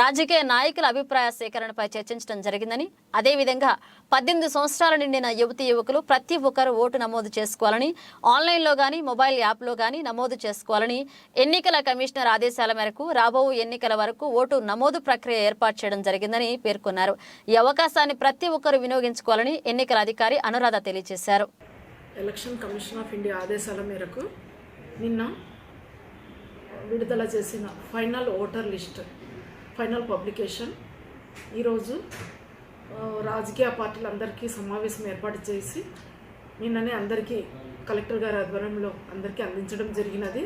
రాజకీయ నాయకుల అభిప్రాయ సేకరణపై చర్చించడం జరిగిందని, అదేవిధంగా 18 సంవత్సరాలు నిండిన యువతీ యువకులు ప్రతి ఒక్కరూ ఓటు నమోదు చేసుకోవాలని, ఆన్లైన్లో గానీ మొబైల్ యాప్లో గానీ నమోదు చేసుకోవాలని ఎన్నికల కమిషనర్ ఆదేశాల మేరకు రాబో ఎన్నికల వరకు ఓటు నమోదు ప్రక్రియ ఏర్పాటు చేయడం జరిగిందని పేర్కొన్నారు. ఈ అవకాశాన్ని ప్రతి ఒక్కరూ వినియోగించుకోవాలని ఎన్నికల అధికారి అనురాధ తెలియజేశారు. ఎలక్షన్ కమిషన్ ఆఫ్ ఇండియా ఆదేశాల మేరకు నిన్న విడుదల చేసిన final voter list final publication ఈరోజు రాజకీయ పార్టీలందరికీ సమావేశం ఏర్పాటు చేసి నిన్ననే అందరికీ కలెక్టర్ గారి ఆధ్వర్యంలో అందరికీ అందించడం జరిగినది.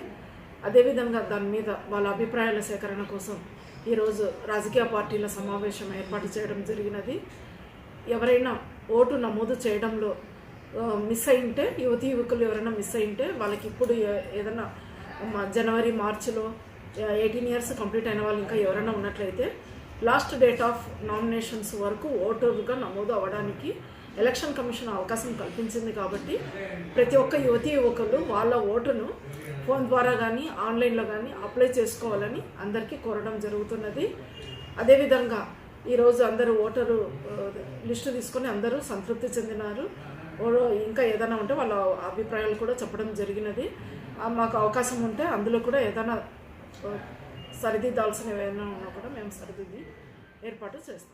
అదేవిధంగా దాని మీద వాళ్ళ అభిప్రాయాల సేకరణ కోసం ఈరోజు రాజకీయ పార్టీల సమావేశం ఏర్పాటు చేయడం జరిగినది. ఎవరైనా ఓటు నమోదు చేయడంలో మిస్ అయింటే, యువతీ యువకులు ఎవరైనా మిస్ అయింటే వాళ్ళకి ఇప్పుడు ఏదైనా జనవరి మార్చిలో 18 years కంప్లీట్ అయిన వాళ్ళు ఇంకా ఎవరైనా ఉన్నట్లయితే లాస్ట్ డేట్ ఆఫ్ నామినేషన్స్ వరకు ఓటరుగా నమోదు అవ్వడానికి ఎలక్షన్ కమిషన్ అవకాశం కల్పించింది. కాబట్టి ప్రతి ఒక్క యువతీ యువకులు వాళ్ళ ఓటును ఫోన్ ద్వారా కానీ ఆన్లైన్లో కానీ అప్లై చేసుకోవాలని అందరికీ కోరడం జరుగుతున్నది. అదేవిధంగా ఈరోజు అందరూ ఓటరు లిస్టు తీసుకొని అందరూ సంతృప్తి చెందినారు. ఇంకా ఏదైనా ఉంటే వాళ్ళ అభిప్రాయాలు కూడా చెప్పడం జరిగినది. మాకు అవకాశం ఉంటే అందులో కూడా ఏదైనా సరిదిద్దాల్సినవి ఏమైనా ఉన్నా కూడా మేము సరిదిద్ది ఏర్పాటు చేస్తాం.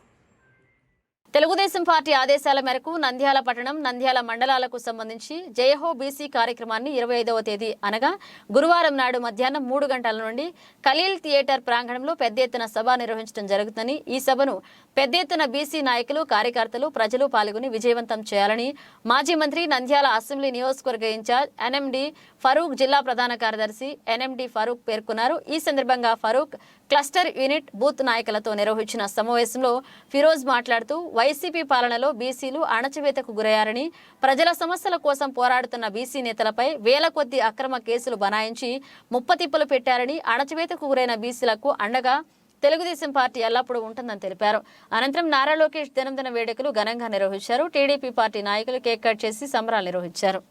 తెలుగుదేశం పార్టీ ఆదేశాల మేరకు నంద్యాల పట్టణం, నంద్యాల మండలాలకు సంబంధించి జయహో బీసీ కార్యక్రమాన్ని 25వ తేదీ అనగా గురువారం నాడు మధ్యాహ్నం 3 గంటల నుండి ఖలీల్ థియేటర్ ప్రాంగణంలో పెద్ద ఎత్తున సభ నిర్వహించడం జరుగుతుందని, ఈ సభను పెద్ద ఎత్తున బీసీ నాయకులు, కార్యకర్తలు, ప్రజలు పాల్గొని విజయవంతం చేయాలని మాజీ మంత్రి, నంద్యాల అసెంబ్లీ నియోజకవర్గ ఇన్ఛార్జ్ ఎన్ఎండి ఫరూక్, జిల్లా ప్రధాన కార్యదర్శి ఎన్ఎండి ఫరూక్ పేర్కొన్నారు. ఈ సందర్భంగా ఫరూక్ క్లస్టర్ యూనిట్ బూత్ నాయకులతో నిర్వహించిన సమావేశంలో ఫిరోజ్ మాట్లాడుతూ వైసీపీ పాలనలో బీసీలు అణచివేతకు గురయ్యారని, ప్రజల సమస్యల కోసం పోరాడుతున్న బీసీ నేతలపై వేల కొద్ది అక్రమ కేసులు బనాయించి ముప్పతిప్పలు పెట్టారని, అణచివేతకు గురైన బీసీలకు అండగా తెలుగుదేశం పార్టీ ఎల్లప్పుడూ ఉంటుందని తెలిపారు. అనంతరం నారా లోకేష్ జన్మదిన వేడుకలు ఘనంగా నిర్వహించారు. టీడీపీ పార్టీ నాయకులు కేక్ కట్ చేసి సంబరాలు నిర్వహించారు.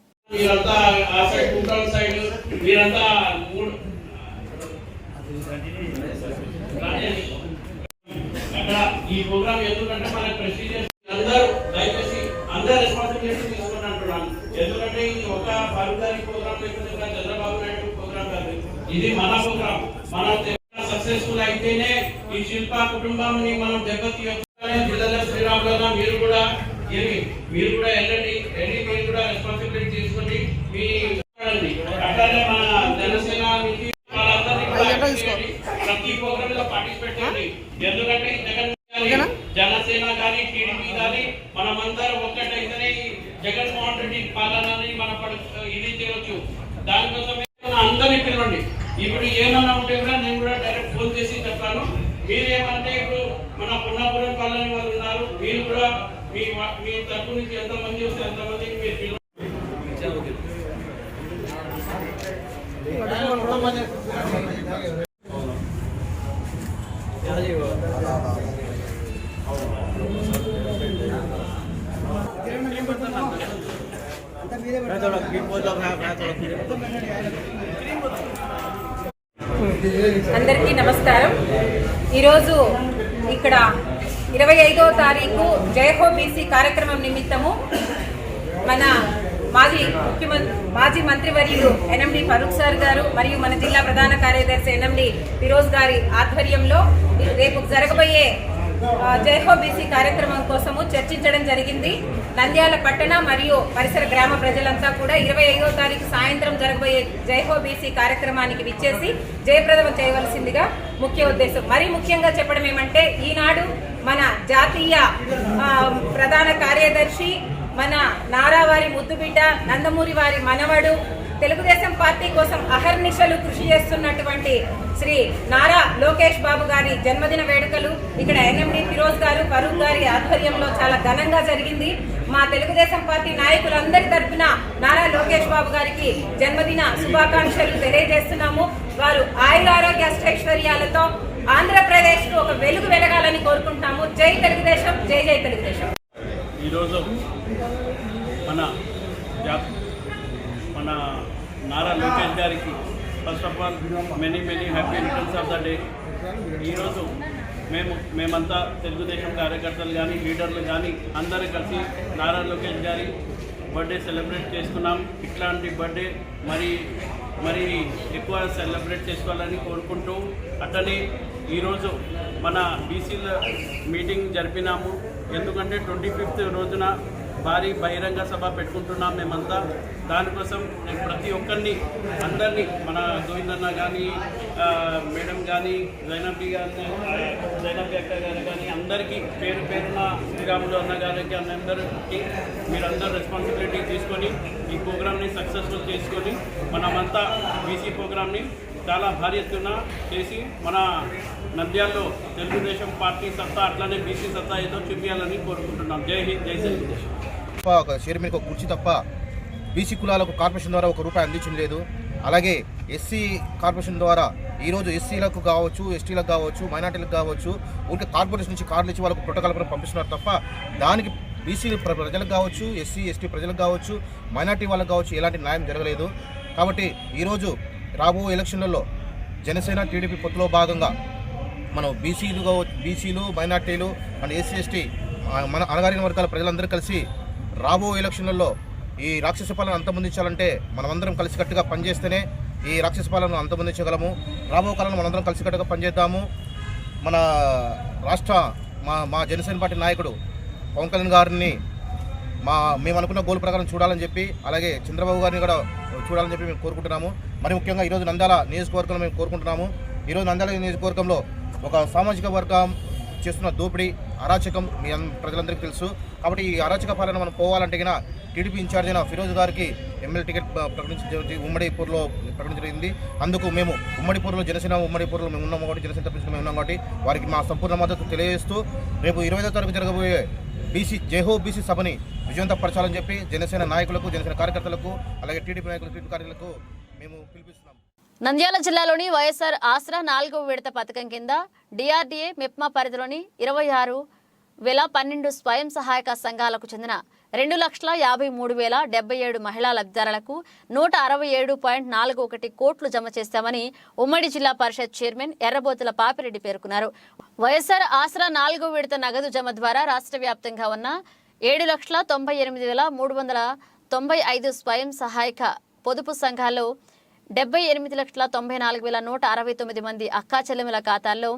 ఈ ప్రోగ్రామ్ ఎందుకంటే మన ప్రెస్టీజియస్ అందరూ దయచేసి అందరూ రెస్పాన్సిబిలిటీ తీసుకుని అంటున్నాను. ఎందుకంటే ఇది ఒక ఫరూక్ గారి ప్రోగ్రామ్ లేకపోతే చంద్రబాబు నాయుడు ప్రోగ్రామ్ కాదు, ఇది మన ప్రోగ్రామ్. మనం సక్సెస్ఫుల్ అయితేనే ఈ శిల్ప కుటుంబాన్ని మనం దెబ్బతీయొచ్చు. జిల్లాలో శ్రీరాములుగా మీరు కూడా వెళ్ళండి, మీరు కూడా రెస్పాన్సిబిలిటీ తీసుకుని మీ అట్లానే మన జనసేన నుంచి ప్రతి ప్రోగ్రామ్ లో పార్టిసిపేట్ చేయండి. ఎందుకంటే జనసేన కానీ టీడీపీ కానీ మనమందరం ఒక్కటైతేనే జగన్మోహన్ రెడ్డి పాలనని మనం ఇది చేయవచ్చు. దానికోసం అందరినీ పిలవండి. ఇప్పుడు ఏమన్నా ఉంటే కూడా నేను కూడా డైరెక్ట్ ఫోన్ చేసి చెప్తాను. మీరేమంటే ఇప్పుడు మన పున్నాపురం కాలనీ వాళ్ళు ఉన్నారు, మీరు కూడా మీ తరపు నుంచి ఎంతమంది వస్తే ఎంతమందికి మీరు పిలవండి. అందరికీ నమస్కారం. ఈరోజు ఇక్కడ 25వ తారీఖు జయహో బీసీ కార్యక్రమం నిమిత్తము మన మాజీ మంత్రివర్యులు ఎన్ఎండి ఫరూక్ సార్ గారు మరియు మన జిల్లా ప్రధాన కార్యదర్శి ఎన్ఎండి ఫిరోజ్ గారి ఆధ్వర్యంలో రేపు జరగబోయే జయహో బీసీ కార్యక్రమం కోసము చర్చించడం జరిగింది. నంద్యాల పట్టణ మరియు పరిసర గ్రామ ప్రజలంతా కూడా 25వ తారీఖు సాయంత్రం జరగబోయే జయహో బీసీ కార్యక్రమానికి విచ్చేసి జయప్రదం చేయవలసిందిగా ముఖ్య ఉద్దేశం. మరీ ముఖ్యంగా చెప్పడం ఏమంటే, ఈనాడు మన జాతీయ ప్రధాన కార్యదర్శి, మన నారావారి ముద్దుబిడ్డ, నందమూరి వారి మనవడు, తెలుగుదేశం పార్టీ కోసం అహర్నిశలు కృషి చేస్తున్నటువంటి శ్రీ నారా లోకేష్ బాబు గారి జన్మదిన వేడుకలు ఇక్కడ ఎన్ఎండి ఫిరోజ్ గారు, ఫరూక్ గారి ఆధ్వర్యంలో చాలా ఘనంగా జరిగింది. మా తెలుగుదేశం పార్టీ నాయకులందరి తరఫున నారా లోకేష్ బాబు గారికి జన్మదిన శుభాకాంక్షలు తెలియజేస్తున్నాము. వారు ఆయురారోగ్య అష్టైశ్వర్యాలతో ఆంధ్రప్రదేశ్ కు ఒక వెలుగు వెలగాలని కోరుకుంటాము. జై తెలుగుదేశం, జై జై తెలుగుదేశం. ఈరోజు మన నారా లోకేష్ గారికి first of all many happy returns of the day. ఈరోజు మేమంతా తెలుగుదేశం కార్యకర్తలు కానీ, లీడర్లు కానీ అందరూ కలిసి నారా లోకేష్ గారి బర్త్డే సెలబ్రేట్ చేసుకున్నాం. ఇట్లాంటి బర్త్డే మరి ఎక్కువ సెలబ్రేట్ చేసుకోవాలని కోరుకుంటూ, అట్లనే ఈరోజు మన బీసీల మీటింగ్ జరిపినాము. ఎందుకంటే 25th రోజున భారీ బహిరంగ సభ పెట్టుకుంటున్నాం మేమంతా. దానికోసం నేను ప్రతి ఒక్కరిని అందరినీ మన గోవిందన్న కానీ మేడం కానీ జైనబ్బి అక్క గారు కానీ అందరికీ పేరు పేరున శ్రీరాములు అన్న గారికి అందరికీ మీరందరూ రెస్పాన్సిబిలిటీ తీసుకొని ఈ ప్రోగ్రామ్ని సక్సెస్ఫుల్ చేసుకొని మనమంతా బీసీ ప్రోగ్రామ్ని చాలా భారీ ఎత్తున చేసి మన నంద్యాలలో తెలుగుదేశం పార్టీ సత్తా అట్లానే బీసీ సత్తా ఏదో చూపించాలని కోరుకుంటున్నాం. జై హింద్, జై తెలుగుదేశం. ఒక చైర్మన్కి ఒక కుర్చీ తప్ప బీసీ కులాలకు కార్పొరేషన్ ద్వారా ₹1 అందించడం లేదు. అలాగే ఎస్సీ కార్పొరేషన్ ద్వారా ఈరోజు ఎస్సీలకు కావచ్చు, ఎస్టీలకు కావచ్చు, మైనార్టీలకు కావచ్చు ఊరికే కార్పొరేషన్ నుంచి కార్డులు ఇచ్చి వాళ్ళకు ప్రోటోకాల్ పంపిస్తున్నారు తప్ప దానికి బీసీ ప్రజలకు కావచ్చు, ఎస్సీ ఎస్టీ ప్రజలకు కావచ్చు, మైనార్టీ వాళ్ళకు కావచ్చు ఎలాంటి న్యాయం జరగలేదు. కాబట్టి ఈరోజు రాబోయే ఎలక్షన్లలో జనసేన టీడీపీ పొత్తులో భాగంగా మనం బీసీలు మైనార్టీలు అండ్ ఎస్సీ ఎస్టీ మన అణగారిన వర్గాల ప్రజలందరూ కలిసి రాబోయే ఎలక్షన్లలో ఈ రాక్షస పాలన అంతమొందించాలంటే మనమందరం కలిసికట్టుగా పనిచేస్తేనే ఈ రాక్షస పాలనను అంతమొందించగలము. రాబోయే కాలంలో మనందరం కలిసికట్టుగా పనిచేద్దాము. మన రాష్ట్ర మా జనసేన పార్టీ నాయకుడు పవన్ కళ్యాణ్ గారిని మేము అనుకున్న గోల్ ప్రకారం చూడాలని చెప్పి, అలాగే చంద్రబాబు గారిని కూడా చూడాలని చెప్పి మేము కోరుకుంటున్నాము. మరి ముఖ్యంగా ఈరోజు నంద్యాల నియోజకవర్గంలో మేము కోరుకుంటున్నాము. ఈరోజు నంద్యాల నియోజకవర్గంలో ఒక సామాజిక వర్గం చేస్తున్న దోపిడీ, అరాచకం మీ ప్రజలందరికీ తెలుసు. కాబట్టి ఈ అరాచక పాలన మనం పోవాలంటే కన్నా టీడీపీ ఇన్ఛార్జ్ అయిన ఫిరోజ్ గారికి ఎమ్మెల్యే టికెట్ ఉమ్మడిపూర్లో ప్రకటించబడింది. అందుకు మేము ఉమ్మడిపూర్లో జనసేన ఉమ్మడిపూర్లో మేము ఉన్నాము కాబట్టి జనసేన తరపున మేము ఉన్నాం కాబట్టి వారికి మా సంపూర్ణ మద్దతు తెలియజేస్తూ రేపు 25వ తారీఖు జరగబోయే జైహో బీసీ సభని విజయవంతపరచాలని చెప్పి జనసేన నాయకులకు, జనసేన కార్యకర్తలకు, అలాగే టీడీపీ నాయకులకు, టీడీపీ కార్యకర్తలకు మేము పిలిపిస్తున్నాం. నంద్యాల జిల్లాలోని వైఎస్ఆర్ ఆసరా 4వ విడత పథకం కింద డిఆర్డీఏ మెప్మా పరిధిలోని 26,012 స్వయం సహాయక సంఘాలకు చెందిన 2,53,077 మహిళా లబ్ధిదారులకు 167.41 కోట్లు జమ చేస్తామని ఉమ్మడి జిల్లా పరిషత్ చైర్మన్ ఎర్రబోతుల పాపిరెడ్డి పేర్కొన్నారు. వైఎస్ఆర్ ఆసరా 4వ విడత నగదు జమ ద్వారా రాష్ట్ర వ్యాప్తంగా ఉన్న 7,98,395 స్వయం సహాయక పొదుపు సంఘాల్లో 78,94,169 మంది అక్కా చెల్లెముల ఖాతాల్లో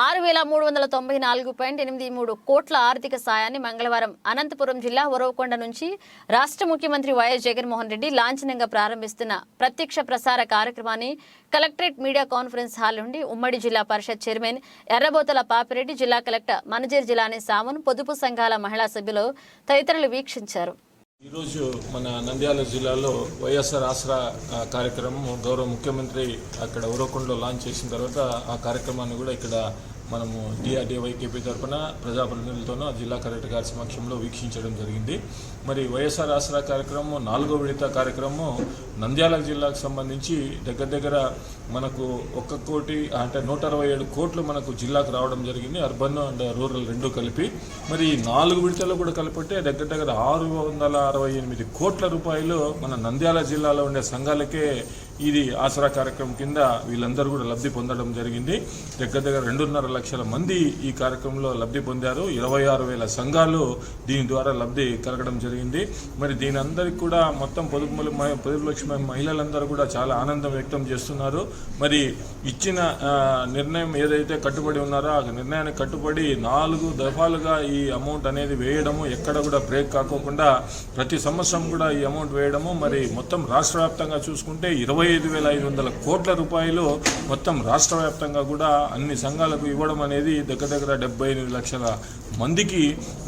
6,394.83 కోట్ల ఆర్థిక సాయాన్ని మంగళవారం అనంతపురం జిల్లా ఉరవకొండ నుంచి రాష్ట్ర ముఖ్యమంత్రి వైఎస్ జగన్మోహన్ రెడ్డి లాంఛనంగా ప్రారంభిస్తున్న ప్రత్యక్ష ప్రసార కార్యక్రమాన్ని కలెక్టరేట్ మీడియా కాన్ఫరెన్స్ హాల్ నుండి ఉమ్మడి జిల్లా పరిషత్ చైర్మన్ ఎర్రబోతల పాపిరెడ్డి, జిల్లా కలెక్టర్ మనజేర్ జిలానీ సామున్, పొదుపు సంఘాల మహిళా సభ్యులు తదితరులు వీక్షించారు. ఈరోజు మన నంద్యాల జిల్లాలో వైఎస్ఆర్ ఆసరా కార్యక్రమం గౌరవ ముఖ్యమంత్రి అక్కడ ఉరవకొండలో లాంచ్ చేసిన తర్వాత ఆ కార్యక్రమాన్ని కూడా ఇక్కడ మనము డిఆర్డీఏ వైకేపీ తరఫున ప్రజాప్రతినిధులతోనూ జిల్లా కలెక్టర్ గారి సమక్షంలో వీక్షించడం జరిగింది. మరి వైఎస్ఆర్ ఆసరా కార్యక్రమం 4వ విడత కార్యక్రమం నంద్యాల జిల్లాకు సంబంధించి దగ్గర మనకు 167 కోట్లు మనకు జిల్లాకు రావడం జరిగింది, అర్బన్ అండ్ రూరల్ రెండు కలిపి. మరి 4 విడతలు కూడా కలిపితే దగ్గర 668 కోట్ల రూపాయలు మన నంద్యాల జిల్లాలో ఉండే సంఘాలకే ఇది ఆసరా కార్యక్రమం కింద వీళ్ళందరూ కూడా లబ్ధి పొందడం జరిగింది. దగ్గర 2.5 లక్షల మంది ఈ కార్యక్రమంలో లబ్ధి పొందారు. 26,000 సంఘాలు దీని ద్వారా లబ్ధి కలగడం జరిగింది. మరి దీని అందరికీ కూడా మొత్తం పొదుపు లక్ష్మి మహిళలందరూ కూడా చాలా ఆనందం వ్యక్తం చేస్తున్నారు. మరి ఇచ్చిన నిర్ణయం ఏదైతే కట్టుబడి ఉన్నారో ఆ నిర్ణయానికి కట్టుబడి 4 దఫాలుగా ఈ అమౌంట్ అనేది వేయడము, ఎక్కడ కూడా బ్రేక్ కాకోకుండా ప్రతి సంవత్సరం కూడా ఈ అమౌంట్ వేయడము. మరి మొత్తం రాష్ట్ర వ్యాప్తంగా చూసుకుంటే 25,500 కోట్ల రూపాయలు మొత్తం రాష్ట్ర వ్యాప్తంగా కూడా అన్ని సంఘాలకు ఇవ్వడం అనేది దగ్గర 78 లక్షల మందికి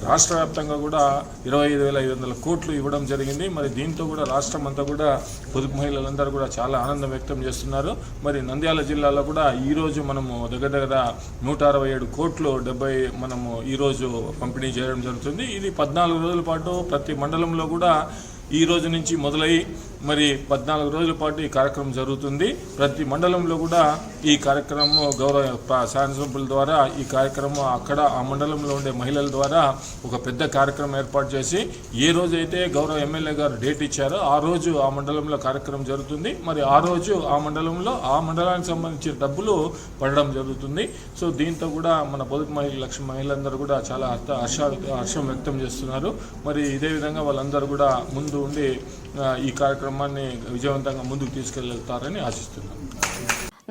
రాష్ట్ర వ్యాప్తంగా కూడా 25,500 కోట్లు ఇవ్వడం జరిగింది. మరి దీంతో కూడా రాష్ట్రం అంతా కూడా పొదుపు మహిళలందరూ కూడా చాలా ఆనందం వ్యక్తం చేస్తున్నారు. మరి నంద్యాల జిల్లాలో కూడా ఈరోజు మనము దగ్గర 167 కోట్లు 70 మనము ఈరోజు పంపిణీ చేయడం జరుగుతుంది. ఇది 14 రోజుల పాటు ప్రతి మండలంలో కూడా ఈ రోజు నుంచి మొదలై మరి 14 రోజుల పాటు ఈ కార్యక్రమం జరుగుతుంది. ప్రతి మండలంలో కూడా ఈ కార్యక్రమం గౌరవ శాసనసభ్యుల ద్వారా ఈ కార్యక్రమం అక్కడ ఆ మండలంలో ఉండే మహిళల ద్వారా ఒక పెద్ద కార్యక్రమం ఏర్పాటు చేసి ఏ రోజైతే గౌరవ ఎమ్మెల్యే గారు డేట్ ఇచ్చారో ఆ రోజు ఆ మండలంలో కార్యక్రమం జరుగుతుంది. మరి ఆ రోజు ఆ మండలంలో ఆ మండలానికి సంబంధించిన డబ్బులు పడడం జరుగుతుంది. సో దీంతో కూడా మన పొదుపు లక్ష్మి మహిళలందరూ కూడా చాలా హర్షం వ్యక్తం చేస్తున్నారు. మరి ఇదే విధంగా వాళ్ళందరూ కూడా ముందు ఉండి ఈ కార్యక్రమాన్ని విజయవంతంగా ముందుకు తీసుకెళ్తారని ఆశిస్తున్నాను.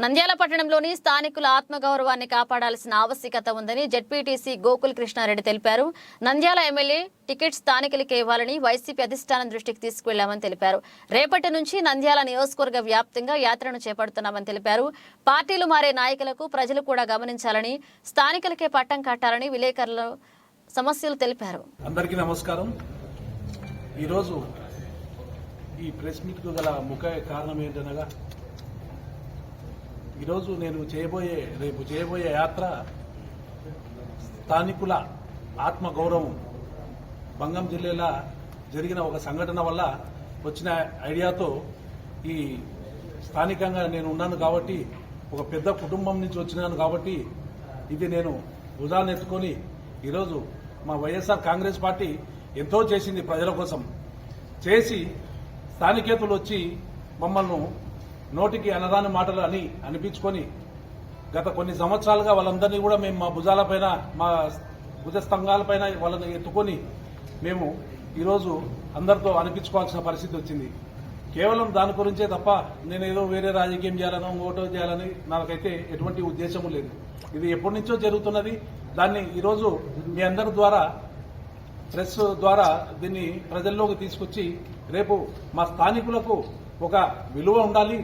నంద్యాల పట్టణంలోని స్థానికుల ఆత్మగౌరవాన్ని కాపాడాల్సిన ఆవశ్యకత ఉందని జెడ్పీటీసీ గోకుల్ కృష్ణారెడ్డి తెలిపారు. నంద్యాల ఎమ్మెల్యే టికెట్ స్థానికులకే ఇవ్వాలని వైసీపీ అధిష్టానం దృష్టికి తీసుకువెళ్లామని తెలిపారు. రేపటి నుంచి నంద్యాల నియోజకవర్గ వ్యాప్తంగా యాత్రను చేపడుతున్నామని తెలిపారు. పార్టీలు మారే నాయకులకు ప్రజలు కూడా గమనించాలని, స్థానికులకే పట్టం కట్టాలని విలేకరుల సమస్యలు తెలిపారు. అందరికీ నమస్కారం. ఈరోజు ఈ ప్రెస్ మీట్కు గల ముఖ్య కారణం ఏంటనగా, ఈరోజు రేపు చేయబోయే యాత్ర స్థానికుల ఆత్మగౌరవం బంగం జిల్లాలో జరిగిన ఒక సంఘటన వల్ల వచ్చిన ఐడియాతో ఈ స్థానికంగా నేను ఉన్నాను కాబట్టి, ఒక పెద్ద కుటుంబం నుంచి వచ్చినాను కాబట్టి ఇది నేను భుజాన్ని ఎత్తుకొని ఈరోజు మా వైఎస్ఆర్ కాంగ్రెస్ పార్టీ ఎంతో చేసింది ప్రజల కోసం. చేసి స్థానికేతులు వచ్చి మమ్మల్ని నోటికి అనరాని మాటలు అనిపించుకొని గత కొన్ని సంవత్సరాలుగా వాళ్ళందరినీ కూడా మేము మా భుజాలపైన, మా భుజ స్తంభాలపైన వాళ్ళని ఎత్తుకొని మేము ఈరోజు అందరితో అనిపించుకోవాల్సిన పరిస్థితి వచ్చింది. కేవలం దాని గురించే తప్ప నేనేదో వేరే రాజకీయం చేయాలనో ఓటో చేయాలని నాకైతే ఎటువంటి ఉద్దేశము లేదు. ఇది ఎప్పటి నుంచో జరుగుతున్నది. దాన్ని ఈరోజు మీ అందరి ద్వారా, ప్రెస్ ద్వారా దీన్ని ప్రజల్లోకి తీసుకొచ్చి రేపు మా స్థానికులకు ఒక విలువ ఉండాలి.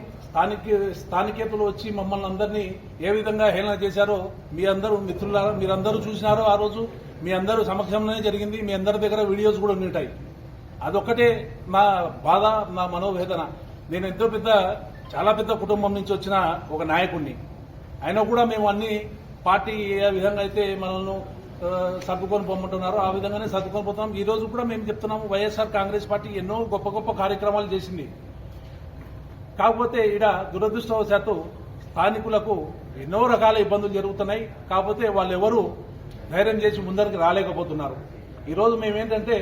స్థానికేతులు వచ్చి మమ్మల్ని అందరినీ ఏ విధంగా హేళన చేశారో మీ అందరూ మిత్రులారా మీరందరూ చూసినారో. ఆ రోజు మీ అందరూ సమక్షంలోనే జరిగింది. మీ అందరి దగ్గర వీడియోస్ కూడా ఉంటాయి. అదొక్కటే నా బాధ, నా మనోవేదన. నేను చాలా పెద్ద కుటుంబం నుంచి వచ్చిన ఒక నాయకుడిని. అయినా కూడా మేము అన్ని పార్టీ ఏ విధంగా అయితే మనల్ని సర్దుకొని పొమ్మంటున్నారో ఆ విధంగానే సర్దుకొని పోతున్నాం. ఈ రోజు కూడా మేము చెప్తున్నాము, వైఎస్ఆర్ కాంగ్రెస్ పార్టీ ఎన్నో గొప్ప గొప్ప కార్యక్రమాలు చేసింది. కాకపోతే ఈడ దురదృష్టవశాత్తు స్థానికులకు ఎన్నో రకాల ఇబ్బందులు జరుగుతున్నాయి. కాకపోతే వాళ్ళు ఎవరు ధైర్యం చేసి ముందరికి రాలేకపోతున్నారు. ఈరోజు మేమేంటంటే,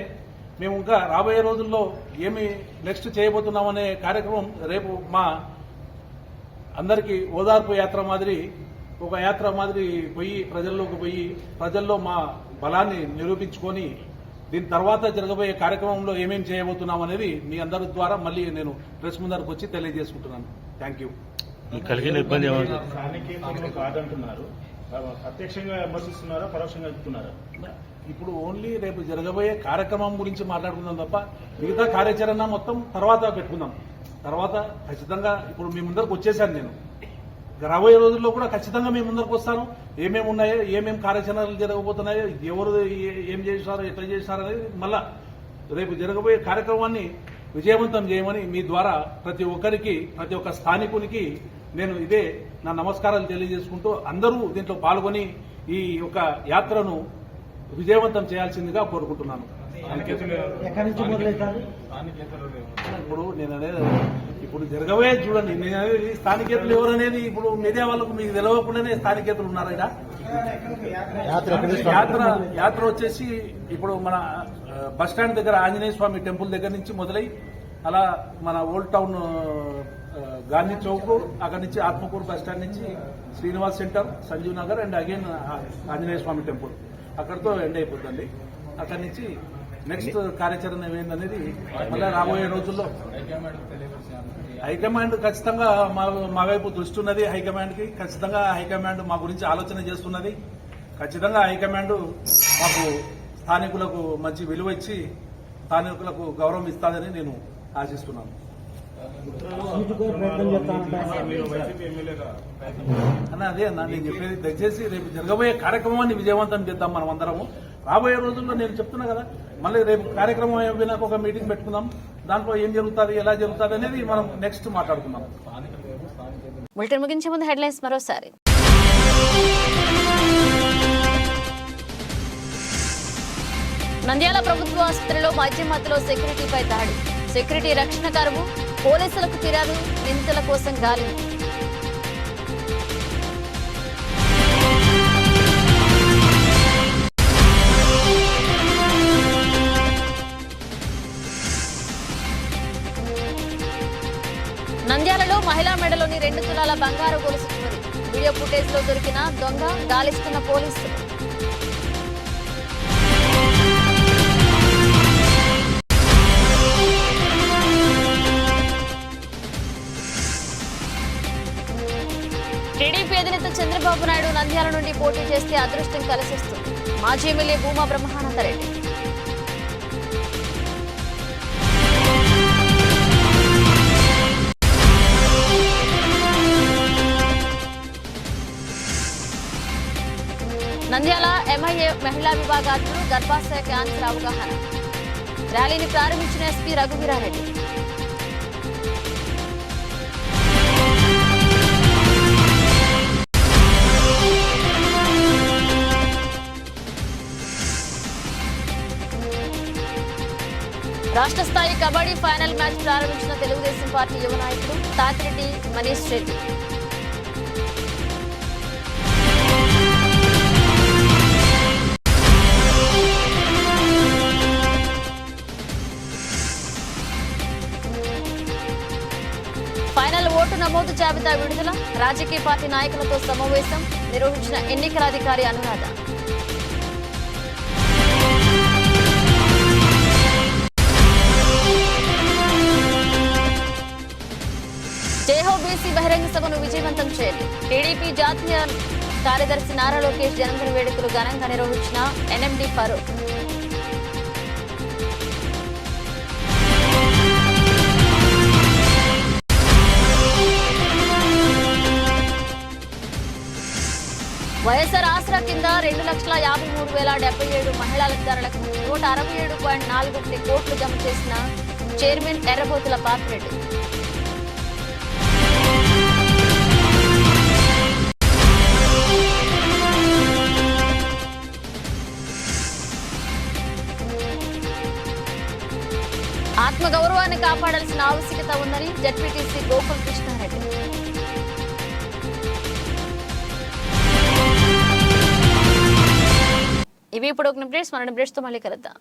మేము ఇంకా రాబోయే రోజుల్లో ఏమి నెక్స్ట్ చేయబోతున్నామనే కార్యక్రమం రేపు మా అందరికీ ఓదార్పు యాత్ర మాదిరి ఒక యాత్ర మాదిరి ప్రజల్లోకి పోయి ప్రజల్లో మా బలాన్ని నిరూపించుకొని దీని తర్వాత జరగబోయే కార్యక్రమంలో ఏమేమి చేయబోతున్నాం అనేది మీ అందరి ద్వారా మళ్ళీ నేను ప్రెస్ ముందరకు వచ్చి తెలియజేసుకుంటున్నాను. Thank you. కాదంటున్నారు, ప్రత్యక్షంగా విమర్శిస్తున్నారా, పరోక్షంగా చెప్తున్నారా? ఇప్పుడు ఓన్లీ రేపు జరగబోయే కార్యక్రమం గురించి మాట్లాడుకుందాం తప్ప మిగతా కార్యాచరణ మొత్తం తర్వాత పెట్టుకుందాం. తర్వాత ఖచ్చితంగా ఇప్పుడు మీ ముందరకు వచ్చేసాను. నేను రాబోయే రోజుల్లో కూడా ఖచ్చితంగా మీ ముందరకు వస్తాను. ఏమేమి ఉన్నాయో, ఏమేమి కార్యాచరణలు జరగబోతున్నాయో, ఎవరు ఏం చేశారో, ఎట్లా చేశారో అనేది మళ్ళా రేపు జరగబోయే కార్యక్రమాన్ని విజయవంతం చేయమని మీ ద్వారా ప్రతి ఒక్క స్థానికునికి నేను ఇదే నా నమస్కారాలు తెలియజేసుకుంటూ అందరూ దీంట్లో పాల్గొని ఈ యొక్క యాత్రను విజయవంతం చేయాల్సిందిగా కోరుకుంటున్నాను. ఇప్పుడు నేను అనేది ఇప్పుడు జరగబోయే చూడండి, నేను అనేది స్థానికేతులు ఎవరనేది ఇప్పుడు మీడియా వాళ్ళకు మీకు తెలియకుండానే స్థానికేతులు ఉన్నారు. యాత్ర వచ్చేసి ఇప్పుడు మన బస్టాండ్ దగ్గర ఆంజనేయ స్వామి టెంపుల్ దగ్గర నుంచి మొదలై అలా మన ఓల్డ్ టౌన్ గాంధీ చౌక్, అక్కడి నుంచి ఆత్మకూరు బస్టాండ్ నుంచి Srinivas center, Sanjeev Nagar and again Anjaneya Swamy temple అక్కడితో ఎండ్ అయిపోతుంది. అక్కడి నుంచి నెక్స్ట్ కార్యాచరణ ఏమైందనేది మళ్ళీ రాబోయే రోజుల్లో హైకమాండ్ ఖచ్చితంగా మా వైపు దృష్టి ఉన్నది. హైకమాండ్కి ఖచ్చితంగా హైకమాండ్ మా గురించి ఆలోచన చేస్తున్నది. ఖచ్చితంగా హైకమాండ్ మాకు స్థానికులకు మంచి విలువ ఇచ్చి స్థానికులకు గౌరవం ఇస్తాదని నేను ఆశిస్తున్నాను. అదే అన్న నేను చెప్పేది, దయచేసి రేపు జరగబోయే కార్యక్రమాన్ని విజయవంతం చేద్దాం మనం అందరము. రాబోయే రోజుల్లో నేను చెప్తున్నా కదా, మళ్ళీ రేపు కార్యక్రమం అయిపోయినాక ఒక మీటింగ్ పెట్టుకుందాం. దాంట్లో ఏం జరుగుతుంది, ఎలా జరుగుతుంది అనేది మనం నెక్స్ట్ మాట్లాడుకుందాం. బులెటిన్ ముగించే ముందు హెడ్లైన్స్ మరోసారి. నంద్యాల ప్రభుత్వ ఆసుపత్రిలో మధ్యమధ్యలో సెక్యూరిటీపై దాడి. సెక్యూరిటీ రక్షణ కరువు, పోలీసులకు ఫిర్యాదు, నిందితుల కోసం గాలి. నంద్యాలలో మహిళా మెడలోని 2 తులాల బంగారు గొలుసు చోరీ. వీడియో ఫుటేజ్ లో దొరికిన దొంగ, గాలిస్తున్న పోలీసులు. చంద్రబాబు నాయుడు నంద్యాల నుండి పోటీ చేస్తే అదృష్టం కలిసిస్తుంది. మాజీ ఎమ్మెల్యే భూమా బ్రహ్మానందరెడ్డి. నంద్యాల ఎంఐఏ మహిళా విభాగాలు గర్భాశయ క్యాన్సర్ అవగాహన ర్యాలీని ప్రారంభించిన ఎస్పీ రఘువీరారెడ్డి. రాష్ట్ర స్థాయి కబడ్డీ ఫైనల్ మ్యాచ్ ప్రారంభించిన తెలుగుదేశం పార్టీ యువ నాయకుడు తాకిరెడ్డి మనీష్ రెడ్డి. ఫైనల్ ఓటు నమోదు జాబితా విడుదల రాజకీయ పార్టీ నాయకులతో సమావేశం నిర్వహించిన ఎన్నికల అధికారి అనురాధ. జైహో బీసీ బహిరంగ సభను విజయవంతం చేయాలి. టీడీపీ జాతీయ కార్యదర్శి నారా లోకేష్ జన్మదిన వేడుకలు ఘనంగా నిర్వహించిన ఎన్ఎండి ఫరూక్. వైఎస్ఆర్ ఆసరా కింద 2,53,077 మహిళా లబ్ధిదారులకు 167.41 కోట్లు జమ చేసిన చైర్మన్ ఎర్రబోతుల పాపిరెడ్డి. ఆత్మగౌరవాన్ని కాపాడాల్సిన ఆవశ్యకత ఉందని జడ్పీటీసీ గోకుల్ కృష్ణారెడ్డి. ఇవి ఇప్పుడు ఒక అప్డేట్స్. మన అప్డేట్స్తో మళ్ళీ కలుద్దాం.